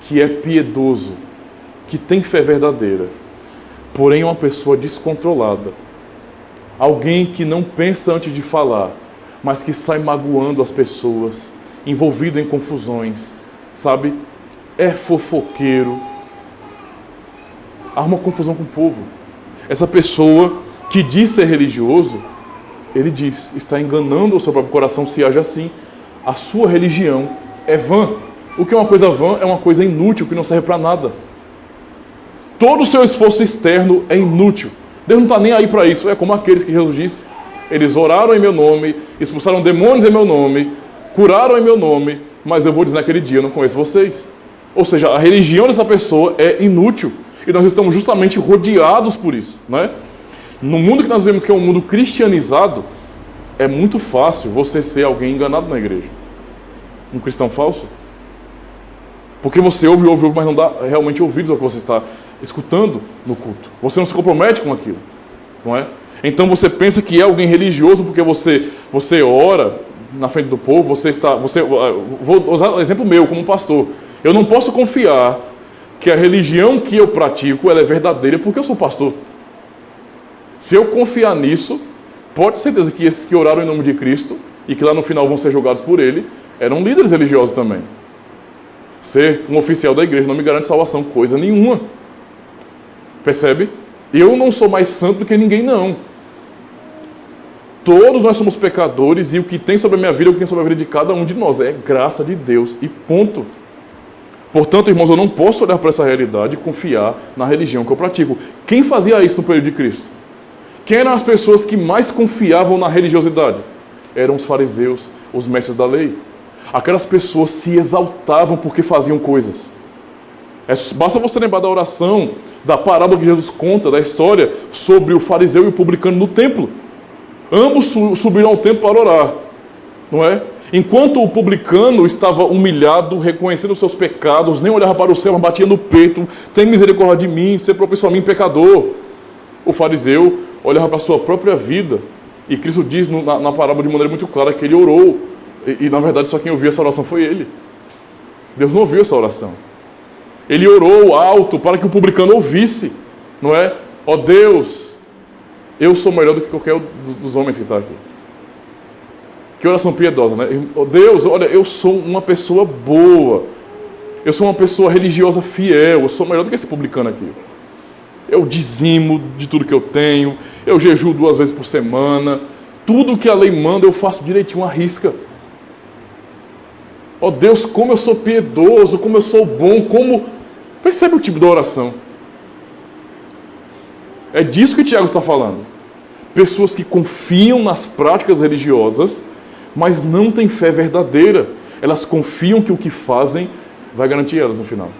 que é piedoso, que tem fé verdadeira, porém é uma pessoa descontrolada, alguém que não pensa antes de falar, mas que sai magoando as pessoas, envolvido em confusões, sabe? É fofoqueiro, arruma confusão com o povo. Essa pessoa que diz ser religioso, ele diz, está enganando o seu próprio coração se age assim. a sua religião é vã. O que é uma coisa vã é uma coisa inútil, que não serve para nada. Todo o seu esforço externo é inútil. Deus não está nem aí para isso. É como aqueles que Jesus disse. Eles oraram em meu nome, expulsaram demônios em meu nome, curaram em meu nome, mas eu vou dizer naquele dia, eu não conheço vocês. Ou seja, a religião dessa pessoa é inútil. E nós estamos justamente rodeados por isso, não é? No mundo que nós vemos que é um mundo cristianizado, é muito fácil você ser alguém enganado na igreja. Um cristão falso. Porque você ouve, mas não dá realmente ouvidos ao que você está escutando no culto. Você não se compromete com aquilo, não é? Então você pensa que é alguém religioso porque você ora na frente do povo, vou usar o exemplo meu como pastor. Eu não posso confiar que a religião que eu pratico ela é verdadeira porque eu sou pastor. Se eu confiar nisso, pode ter certeza que esses que oraram em nome de Cristo e que lá no final vão ser julgados por ele, eram líderes religiosos também. Ser um oficial da igreja não me garante salvação, coisa nenhuma. Percebe? Eu não sou mais santo do que ninguém, não. Todos nós somos pecadores e o que tem sobre a minha vida, o que tem sobre a vida de cada um de nós é graça de Deus e ponto. Portanto, irmãos, eu não posso olhar para essa realidade e confiar na religião que eu pratico. Quem fazia isso no período de Cristo? Quem eram as pessoas que mais confiavam na religiosidade? Eram os fariseus, os mestres da lei. Aquelas pessoas se exaltavam porque faziam coisas. Basta você lembrar da oração, da parábola que Jesus conta, da história sobre o fariseu e o publicano no templo. Ambos subiram ao templo para orar, não é? Enquanto o publicano estava humilhado, reconhecendo os seus pecados, nem olhava para o céu, mas batia no peito, tem misericórdia de mim, ser propício a mim, pecador. O fariseu olhava para a sua própria vida, e Cristo diz na parábola de maneira muito clara que ele orou, e na verdade só quem ouviu essa oração foi ele. Deus não ouviu essa oração. Ele orou alto para que o publicano ouvisse, não é? Ó Deus, eu sou melhor do que qualquer dos homens que está aqui. Que oração piedosa, né? Ó Deus, olha, eu sou uma pessoa boa. Eu sou uma pessoa religiosa fiel. Eu sou melhor do que esse publicano aqui. Eu dizimo de tudo que eu tenho. Eu jejuo 2 vezes por semana. Tudo que a lei manda eu faço direitinho, à risca. Ó Deus, como eu sou piedoso, como eu sou bom, como... Percebe o tipo da oração? É disso que Tiago está falando. Pessoas que confiam nas práticas religiosas, mas não têm fé verdadeira. Elas confiam que o que fazem vai garantir elas no final.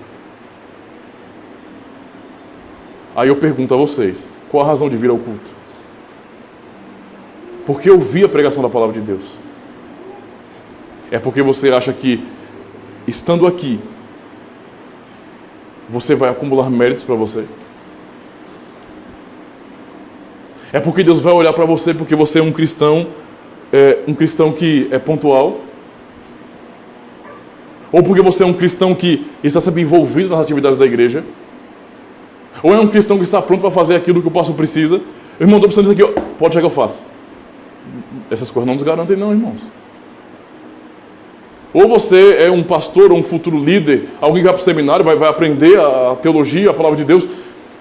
Aí eu pergunto a vocês, qual a razão de vir ao culto? Porque ouvir a pregação da palavra de Deus. É porque você acha que, estando aqui, você vai acumular méritos para você? É porque Deus vai olhar para você porque você é um cristão que é pontual? Ou porque você é um cristão que está sempre envolvido nas atividades da igreja? Ou é um cristão que está pronto para fazer aquilo que o pastor precisa? Irmão, estou precisando disso aqui, pode chegar que eu faço. Essas coisas não nos garantem não, irmãos. Ou você é um pastor ou um futuro líder, alguém que vai para o seminário, vai aprender a teologia, a palavra de Deus,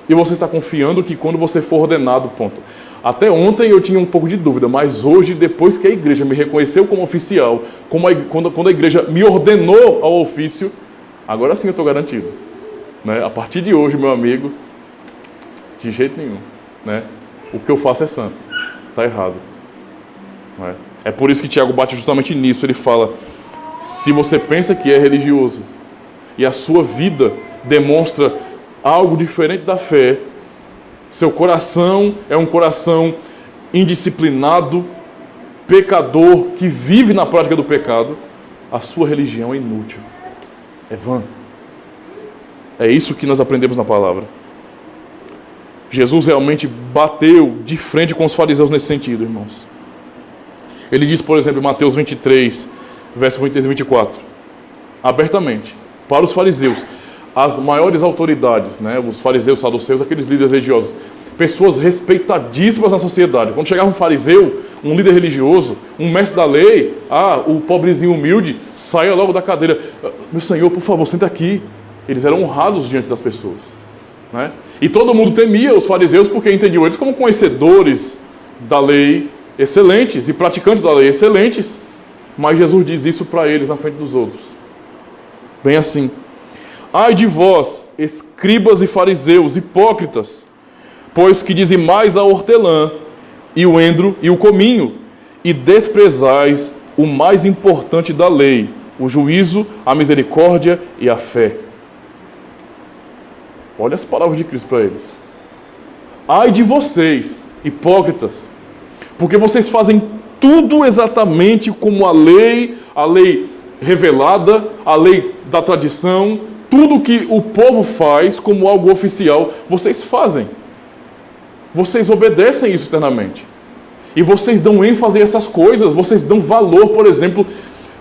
e você está confiando que quando você for ordenado, ponto. Até ontem eu tinha um pouco de dúvida, mas hoje, depois que a igreja me reconheceu como oficial, quando a igreja me ordenou ao ofício, agora sim eu estou garantido. Né? A partir de hoje, meu amigo, de jeito nenhum. Né? O que eu faço é santo. Está errado. Não é? É por isso que Tiago bate justamente nisso. Ele fala... Se você pensa que é religioso e a sua vida demonstra algo diferente da fé, seu coração é um coração indisciplinado, pecador, que vive na prática do pecado, a sua religião é inútil, é vã. É isso que nós aprendemos na palavra. Jesus realmente bateu de frente com os fariseus nesse sentido, irmãos. Ele diz, por exemplo, em Mateus 23, verso 23 e 24, abertamente, para os fariseus, as maiores autoridades, né, os fariseus, saduceus, aqueles líderes religiosos, pessoas respeitadíssimas na sociedade. Quando chegava um fariseu, um líder religioso, um mestre da lei, o pobrezinho humilde, saia logo da cadeira. Meu senhor, por favor, senta aqui. Eles eram honrados diante das pessoas. Né? E todo mundo temia os fariseus porque entendiam eles como conhecedores da lei excelentes e praticantes da lei excelentes. Mas Jesus diz isso para eles na frente dos outros. Bem assim: ai de vós, escribas e fariseus, hipócritas, pois que dizimais a hortelã, e o endro e o cominho, e desprezais o mais importante da lei, o juízo, a misericórdia e a fé. Olha as palavras de Cristo para eles. Ai de vocês, hipócritas, porque vocês fazem tudo exatamente como a lei revelada, a lei da tradição, tudo que o povo faz como algo oficial, vocês fazem. Vocês obedecem isso externamente. E vocês dão ênfase a essas coisas, vocês dão valor, por exemplo,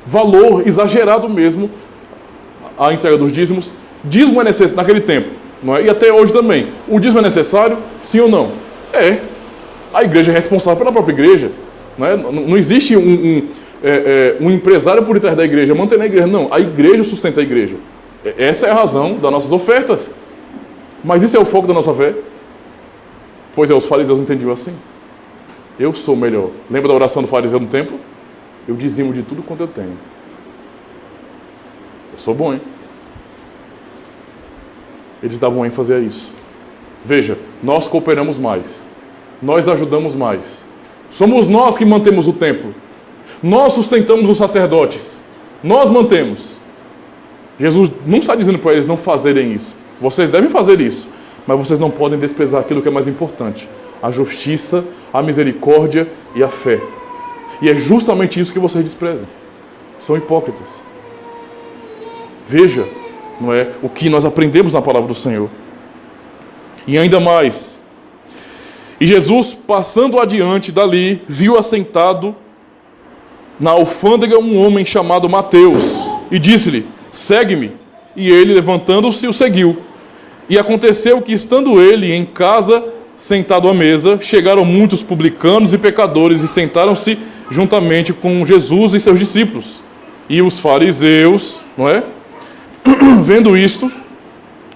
valor exagerado mesmo à entrega dos dízimos. Dízimo é necessário naquele tempo, não é? E até hoje também. O dízimo é necessário? Sim ou não? É. A igreja é responsável pela própria igreja. Não é? Não existe um empresário por trás da igreja, mantendo a igreja. Não, a igreja sustenta a igreja. Essa é a razão das nossas ofertas. Mas isso é o foco da nossa fé? Pois é, os fariseus entendiam assim. Eu sou melhor. Lembra da oração do fariseu no templo? Eu dizimo de tudo quanto eu tenho. Eu sou bom, hein? Eles davam ênfase a isso. Veja, nós cooperamos mais. Nós ajudamos mais. Somos nós que mantemos o templo. Nós sustentamos os sacerdotes. Nós mantemos. Jesus não está dizendo para eles não fazerem isso. Vocês devem fazer isso. Mas vocês não podem desprezar aquilo que é mais importante. A justiça, a misericórdia e a fé. E é justamente isso que vocês desprezam. São hipócritas. Veja, não é, o que nós aprendemos na palavra do Senhor. E ainda mais. E Jesus, passando adiante dali, viu assentado na alfândega um homem chamado Mateus, e disse-lhe: segue-me. E ele, levantando-se, o seguiu. E aconteceu que, estando ele em casa, sentado à mesa, chegaram muitos publicanos e pecadores e sentaram-se juntamente com Jesus e seus discípulos. E os fariseus, não é? Vendo isto,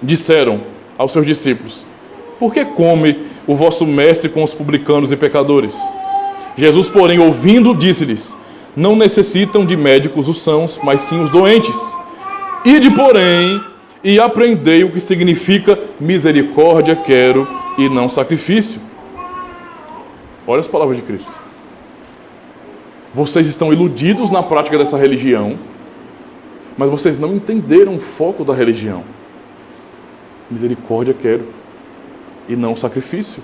disseram aos seus discípulos: por que come o vosso mestre com os publicanos e pecadores? Jesus, porém, ouvindo, disse-lhes: não necessitam de médicos os sãos, mas sim os doentes. Ide, porém, e aprendei o que significa misericórdia quero e não sacrifício. Olha as palavras de Cristo. Vocês estão iludidos na prática dessa religião, mas vocês não entenderam o foco da religião. Misericórdia quero e não sacrifício.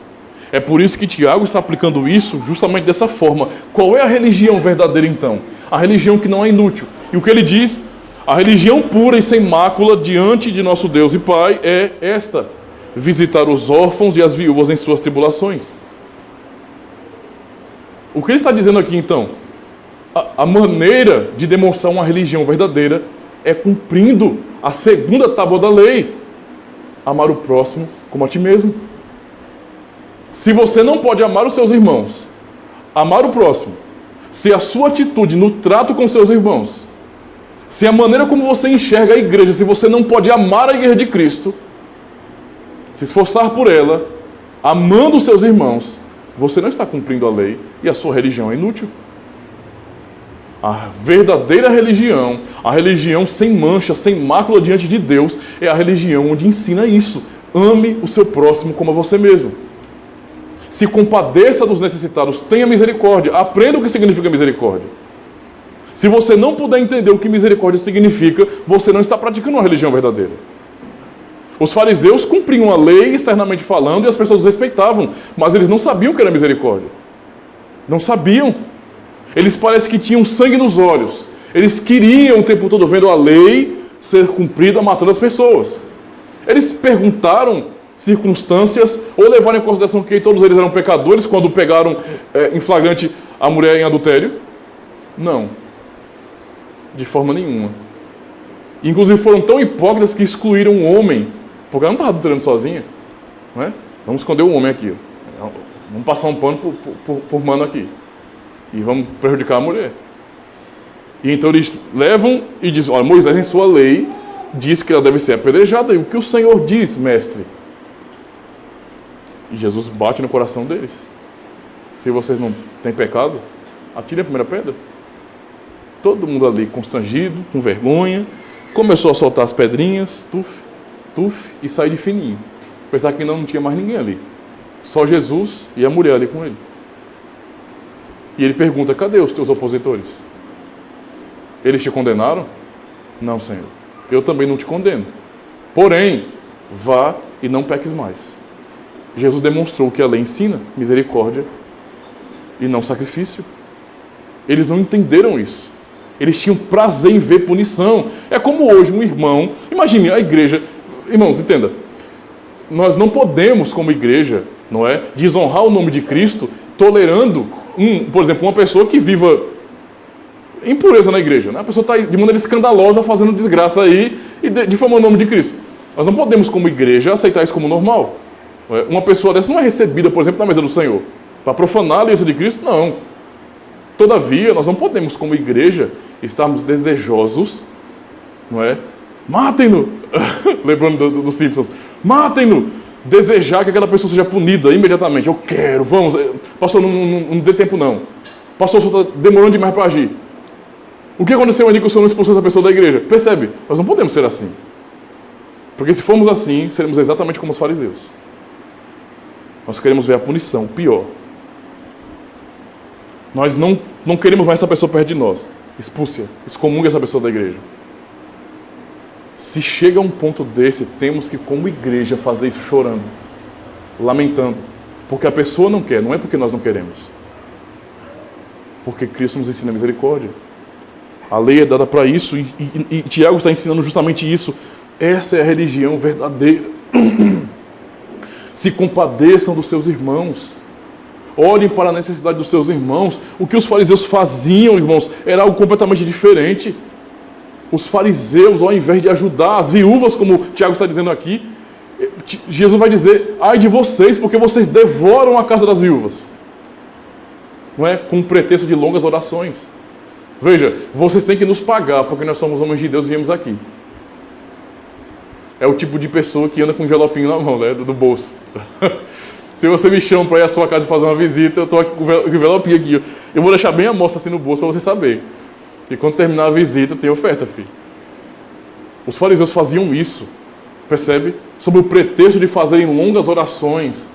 É por isso que Tiago está aplicando isso justamente dessa forma. Qual é a religião verdadeira então? A religião que não é inútil. E o que ele diz? A religião pura e sem mácula diante de nosso Deus e Pai é esta: visitar os órfãos e as viúvas em suas tribulações. O que ele está dizendo aqui então? A maneira de demonstrar uma religião verdadeira é cumprindo a segunda tábua da lei: amar o próximo como a ti mesmo. Se você não pode amar os seus irmãos, amar o próximo, se a sua atitude no trato com seus irmãos, se a maneira como você enxerga a igreja, se você não pode amar a igreja de Cristo, se esforçar por ela, amando os seus irmãos, você não está cumprindo a lei e a sua religião é inútil. A verdadeira religião, a religião sem mancha, sem mácula diante de Deus, é a religião onde ensina isso. Ame o seu próximo como a você mesmo. Se compadeça dos necessitados, tenha misericórdia, aprenda o que significa misericórdia. Se você não puder entender o que misericórdia significa, você não está praticando uma religião verdadeira. Os fariseus cumpriam a lei externamente falando e as pessoas os respeitavam, mas eles não sabiam o que era misericórdia. Não sabiam. Eles parecem que tinham sangue nos olhos. Eles queriam o tempo todo vendo a lei ser cumprida, matando as pessoas. Eles perguntaram circunstâncias ou levaram em consideração que todos eles eram pecadores quando pegaram em flagrante a mulher em adultério? Não. De forma nenhuma. Inclusive foram tão hipócritas que excluíram o homem, porque ela não estava adulterando sozinha. Não é? Vamos esconder o homem aqui. Vamos passar um pano por mano aqui. E vamos prejudicar a mulher. E então eles levam e dizem: olha, Moisés em sua lei diz que ela deve ser apedrejada. E o que o Senhor diz, mestre? E Jesus bate no coração deles: se vocês não têm pecado, atirem a primeira pedra. Todo mundo ali constrangido, com vergonha, começou a soltar as pedrinhas, tuf, tuf, e sair de fininho. Pensar que não tinha mais ninguém ali. Só Jesus e a mulher ali com ele. E ele pergunta, cadê os teus opositores? Eles te condenaram? Não, Senhor. Eu também não te condeno. Porém, vá e não peques mais. Jesus demonstrou que a lei ensina misericórdia e não sacrifício. Eles não entenderam isso. Eles tinham prazer em ver punição. É como hoje um irmão... Imagine a igreja... Irmãos, entenda. Nós não podemos, como igreja, não é, desonrar o nome de Cristo tolerando, por exemplo, uma pessoa que viva impureza na igreja. Né? A pessoa está de maneira escandalosa fazendo desgraça aí e difamando o nome de Cristo. Nós não podemos, como igreja, aceitar isso como normal. Não é? Uma pessoa dessa não é recebida, por exemplo, na mesa do Senhor. Para profanar a aliança de Cristo, não. Todavia, nós não podemos, como igreja, estarmos desejosos, não é? Matem-no! Lembrando dos Simpsons. Matem-no! Desejar que aquela pessoa seja punida imediatamente. Eu quero, vamos. Pastor, não dê tempo não. Pastor, o senhor está demorando demais para agir. O que aconteceu ali que o senhor não expulsou essa pessoa da igreja? Percebe? Nós não podemos ser assim. Porque se formos assim, seremos exatamente como os fariseus. Nós queremos ver a punição, o pior. Nós não queremos mais essa pessoa perto de nós. Expulse-a, excomungue essa pessoa da igreja. Se chega a um ponto desse, temos que, como igreja, fazer isso chorando, lamentando. Porque a pessoa não quer, não é porque nós não queremos. Porque Cristo nos ensina misericórdia. A lei é dada para isso e Tiago está ensinando justamente isso. Essa é a religião verdadeira. Se compadeçam dos seus irmãos. Olhem para a necessidade dos seus irmãos. O que os fariseus faziam, irmãos, era algo completamente diferente. Os fariseus, ao invés de ajudar as viúvas, como Tiago está dizendo aqui, Jesus vai dizer, ai de vocês, porque vocês devoram a casa das viúvas. Não é? Com o pretexto de longas orações. Veja, vocês têm que nos pagar, porque nós somos homens de Deus e viemos aqui. É o tipo de pessoa que anda com um envelopinho na mão, né, do bolso. Se você me chama para ir à sua casa e fazer uma visita, eu estou aqui com o envelopinho aqui. Eu vou deixar bem a mostra assim no bolso para você saber. E quando terminar a visita, tem oferta, filho. Os fariseus faziam isso, percebe? Sob o pretexto de fazerem longas orações,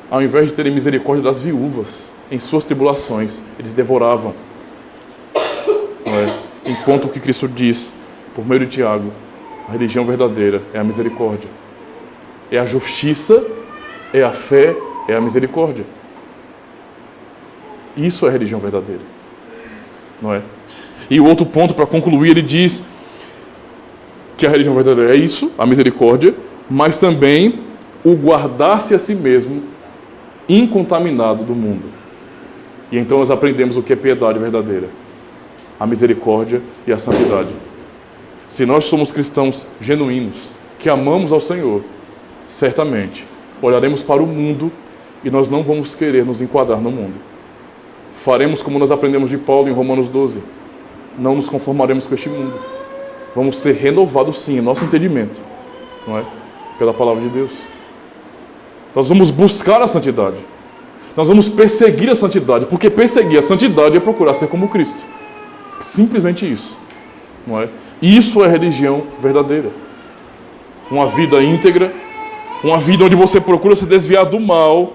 ao invés de terem misericórdia das viúvas, em suas tribulações, eles devoravam. Não é? Enquanto o que Cristo diz, por meio de Tiago, a religião verdadeira é a misericórdia. É a justiça, é a fé, é a misericórdia. Isso é a religião verdadeira. Não é? E o outro ponto, para concluir, ele diz que a religião verdadeira é isso, a misericórdia, mas também o guardar-se a si mesmo incontaminado do mundo. E então nós aprendemos o que é piedade verdadeira, a misericórdia e a santidade. Se nós somos cristãos genuínos, que amamos ao Senhor, certamente olharemos para o mundo e nós não vamos querer nos enquadrar no mundo. Faremos como nós aprendemos de Paulo em Romanos 12. Não nos conformaremos com este mundo. Vamos ser renovados sim, em nosso entendimento, não é? Pela palavra de Deus. Nós vamos buscar a santidade. Nós vamos perseguir a santidade, porque perseguir a santidade é procurar ser como Cristo. Simplesmente isso, não é? Isso é religião verdadeira. Uma vida íntegra, uma vida onde você procura se desviar do mal,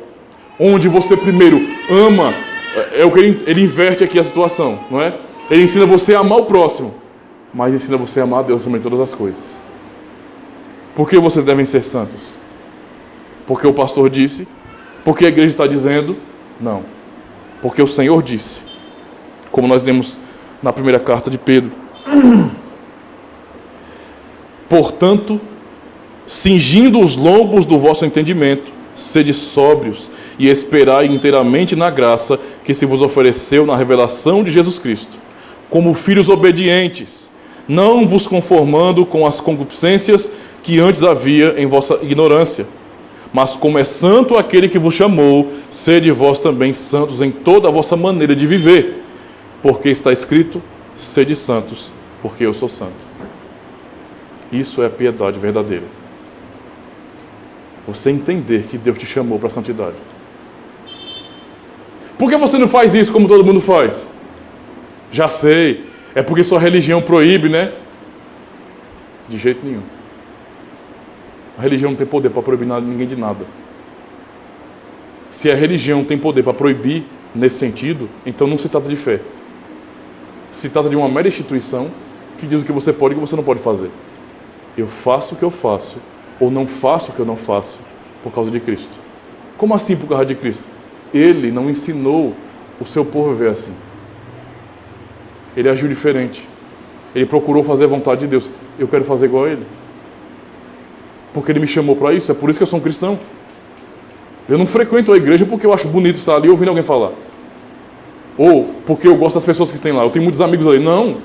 onde você primeiro ama, é o que ele inverte aqui a situação, não é? Ele ensina você a amar o próximo, mas ensina você a amar a Deus também em todas as coisas. Por que vocês devem ser santos? Porque o pastor disse? Porque a igreja está dizendo? Não. Porque o Senhor disse. Como nós lemos na primeira carta de Pedro. Portanto, cingindo os lombos do vosso entendimento, sede sóbrios e esperai inteiramente na graça que se vos ofereceu na revelação de Jesus Cristo. Como filhos obedientes, não vos conformando com as concupiscências que antes havia em vossa ignorância. Mas como é santo aquele que vos chamou, sede vós também santos em toda a vossa maneira de viver. Porque está escrito, sede santos, porque eu sou santo. Isso é a piedade verdadeira. Você entender que Deus te chamou para a santidade. Por que você não faz isso como todo mundo faz? Já sei. É porque sua religião proíbe, né? De jeito nenhum. A religião não tem poder para proibir ninguém de nada. Se a religião tem poder para proibir nesse sentido, então não se trata de fé. Se trata de uma mera instituição que diz o que você pode e o que você não pode fazer. Eu faço o que eu faço, ou não faço o que eu não faço, por causa de Cristo. Como assim por causa de Cristo? Ele não ensinou o seu povo a viver assim. Ele agiu diferente. Ele procurou fazer a vontade de Deus. Eu quero fazer igual a ele. Porque ele me chamou para isso, é por isso que eu sou um cristão. Eu não frequento a igreja porque eu acho bonito estar ali ouvindo alguém falar. Ou porque eu gosto das pessoas que estão lá. Eu tenho muitos amigos ali. Não,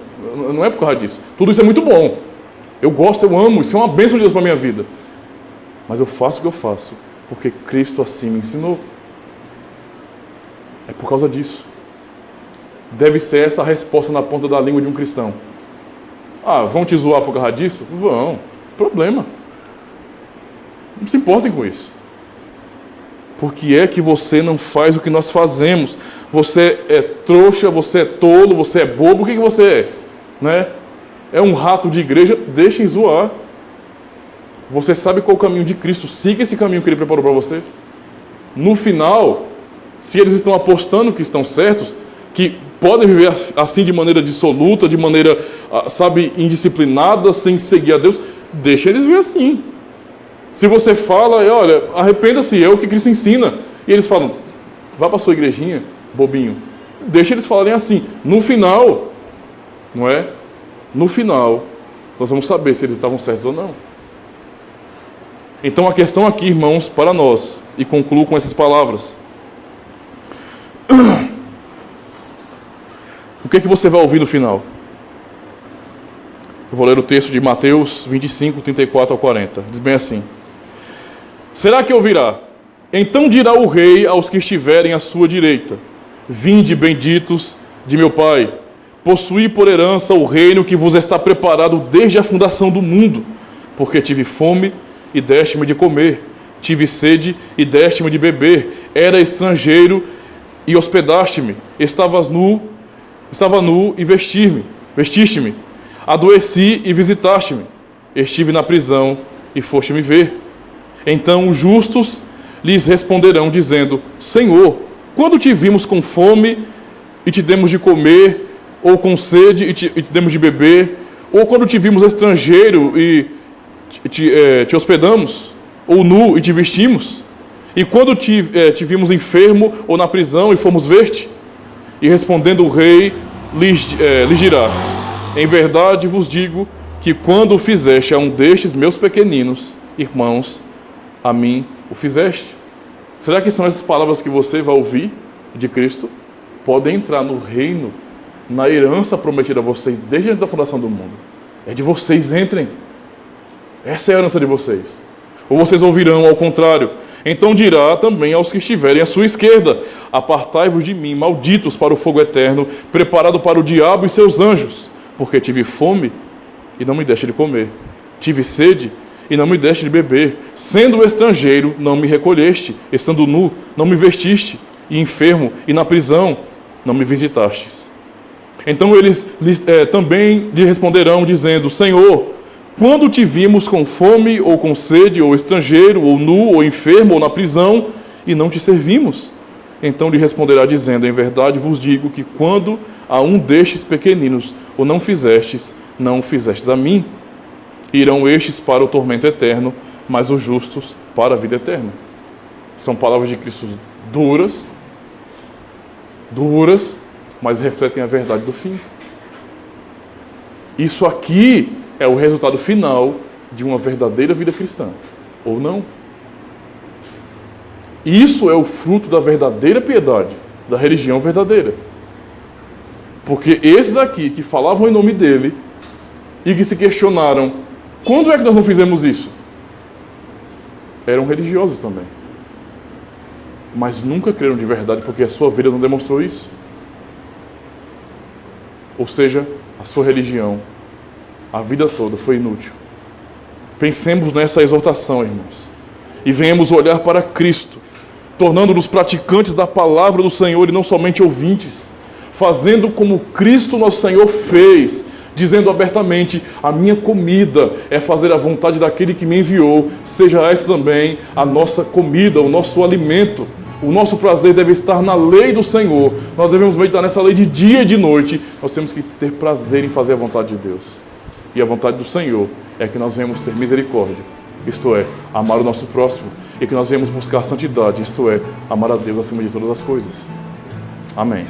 não é por causa disso. Tudo isso é muito bom. Eu gosto, eu amo, isso é uma bênção de Deus para a minha vida. Mas eu faço o que eu faço porque Cristo assim me ensinou. É por causa disso. Deve ser essa a resposta na ponta da língua de um cristão. Ah, vão te zoar por causa disso? Vão. Problema. Não se importem com isso. Por que é que você não faz o que nós fazemos? Você é trouxa, você é tolo, você é bobo, o que você é? Né? É um rato de igreja, deixem zoar. Você sabe qual é o caminho de Cristo, siga esse caminho que Ele preparou para você. No final, se eles estão apostando que estão certos, que podem viver assim de maneira dissoluta, de maneira, sabe, indisciplinada, sem seguir a Deus, deixa eles viver assim. Se você fala, olha, arrependa-se, é o que Cristo ensina. E eles falam, vá para a sua igrejinha, bobinho. Deixa eles falarem assim. No final, não é? No final, nós vamos saber se eles estavam certos ou não. Então a questão aqui, irmãos, para nós, e concluo com essas palavras. O que é que você vai ouvir no final? Eu vou ler o texto de Mateus 25, 34 ao 40. Diz bem assim. Será que ouvirá? Então dirá o rei aos que estiverem à sua direita: vinde, benditos de meu Pai, possuí por herança o reino que vos está preparado desde a fundação do mundo, porque tive fome e deste-me de comer, tive sede e deste-me de beber, era estrangeiro e hospedaste-me, estava nu e vestiste-me, adoeci e visitaste-me, estive na prisão e foste-me ver. Então os justos lhes responderão, dizendo: Senhor, quando te vimos com fome e te demos de comer, ou com sede e te demos de beber, ou quando te vimos estrangeiro e te hospedamos, ou nu e te vestimos? E quando te vimos enfermo ou na prisão e fomos ver-te? E respondendo o rei, lhes dirá: em verdade vos digo que quando o fizeste a um destes meus pequeninos irmãos, a mim o fizeste. Será que são essas palavras que você vai ouvir de Cristo? Podem entrar no reino, na herança prometida a vocês desde a fundação do mundo. É de vocês, entrem. Essa é a herança de vocês. Ou vocês ouvirão ao contrário. Então dirá também aos que estiverem à sua esquerda: apartai-vos de mim, malditos, para o fogo eterno, preparado para o diabo e seus anjos, porque tive fome e não me deste de comer, tive sede e não me deste de beber, sendo estrangeiro, não me recolheste, estando nu, não me vestiste, e enfermo e na prisão, não me visitastes. Então eles também lhe responderão, dizendo: Senhor, quando te vimos com fome, ou com sede, ou estrangeiro, ou nu, ou enfermo, ou na prisão, e não te servimos? Então lhe responderá, dizendo: em verdade vos digo que quando a um destes pequeninos o não fizestes, não o fizestes a mim. Irão estes para o tormento eterno, mas os justos para a vida eterna. São palavras de Cristo duras, mas refletem a verdade do fim. Isso aqui é o resultado final de uma verdadeira vida cristã, ou não? Isso é o fruto da verdadeira piedade, da religião verdadeira. Porque esses aqui que falavam em nome dele e que se questionaram: quando é que nós não fizemos isso? Eram religiosos também. Mas nunca creram de verdade, porque a sua vida não demonstrou isso. Ou seja, a sua religião, a vida toda foi inútil. Pensemos nessa exortação, irmãos, e venhamos olhar para Cristo, tornando-nos praticantes da palavra do Senhor e não somente ouvintes. fazendo como Cristo nosso Senhor fez, dizendo abertamente: a minha comida é fazer a vontade daquele que me enviou, seja essa também a nossa comida, o nosso alimento. O nosso prazer deve estar na lei do Senhor. Nós devemos meditar nessa lei de dia e de noite. Nós temos que ter prazer em fazer a vontade de Deus. E a vontade do Senhor é que nós venhamos ter misericórdia, isto é, amar o nosso próximo, e que nós venhamos buscar santidade, isto é, amar a Deus acima de todas as coisas. Amém.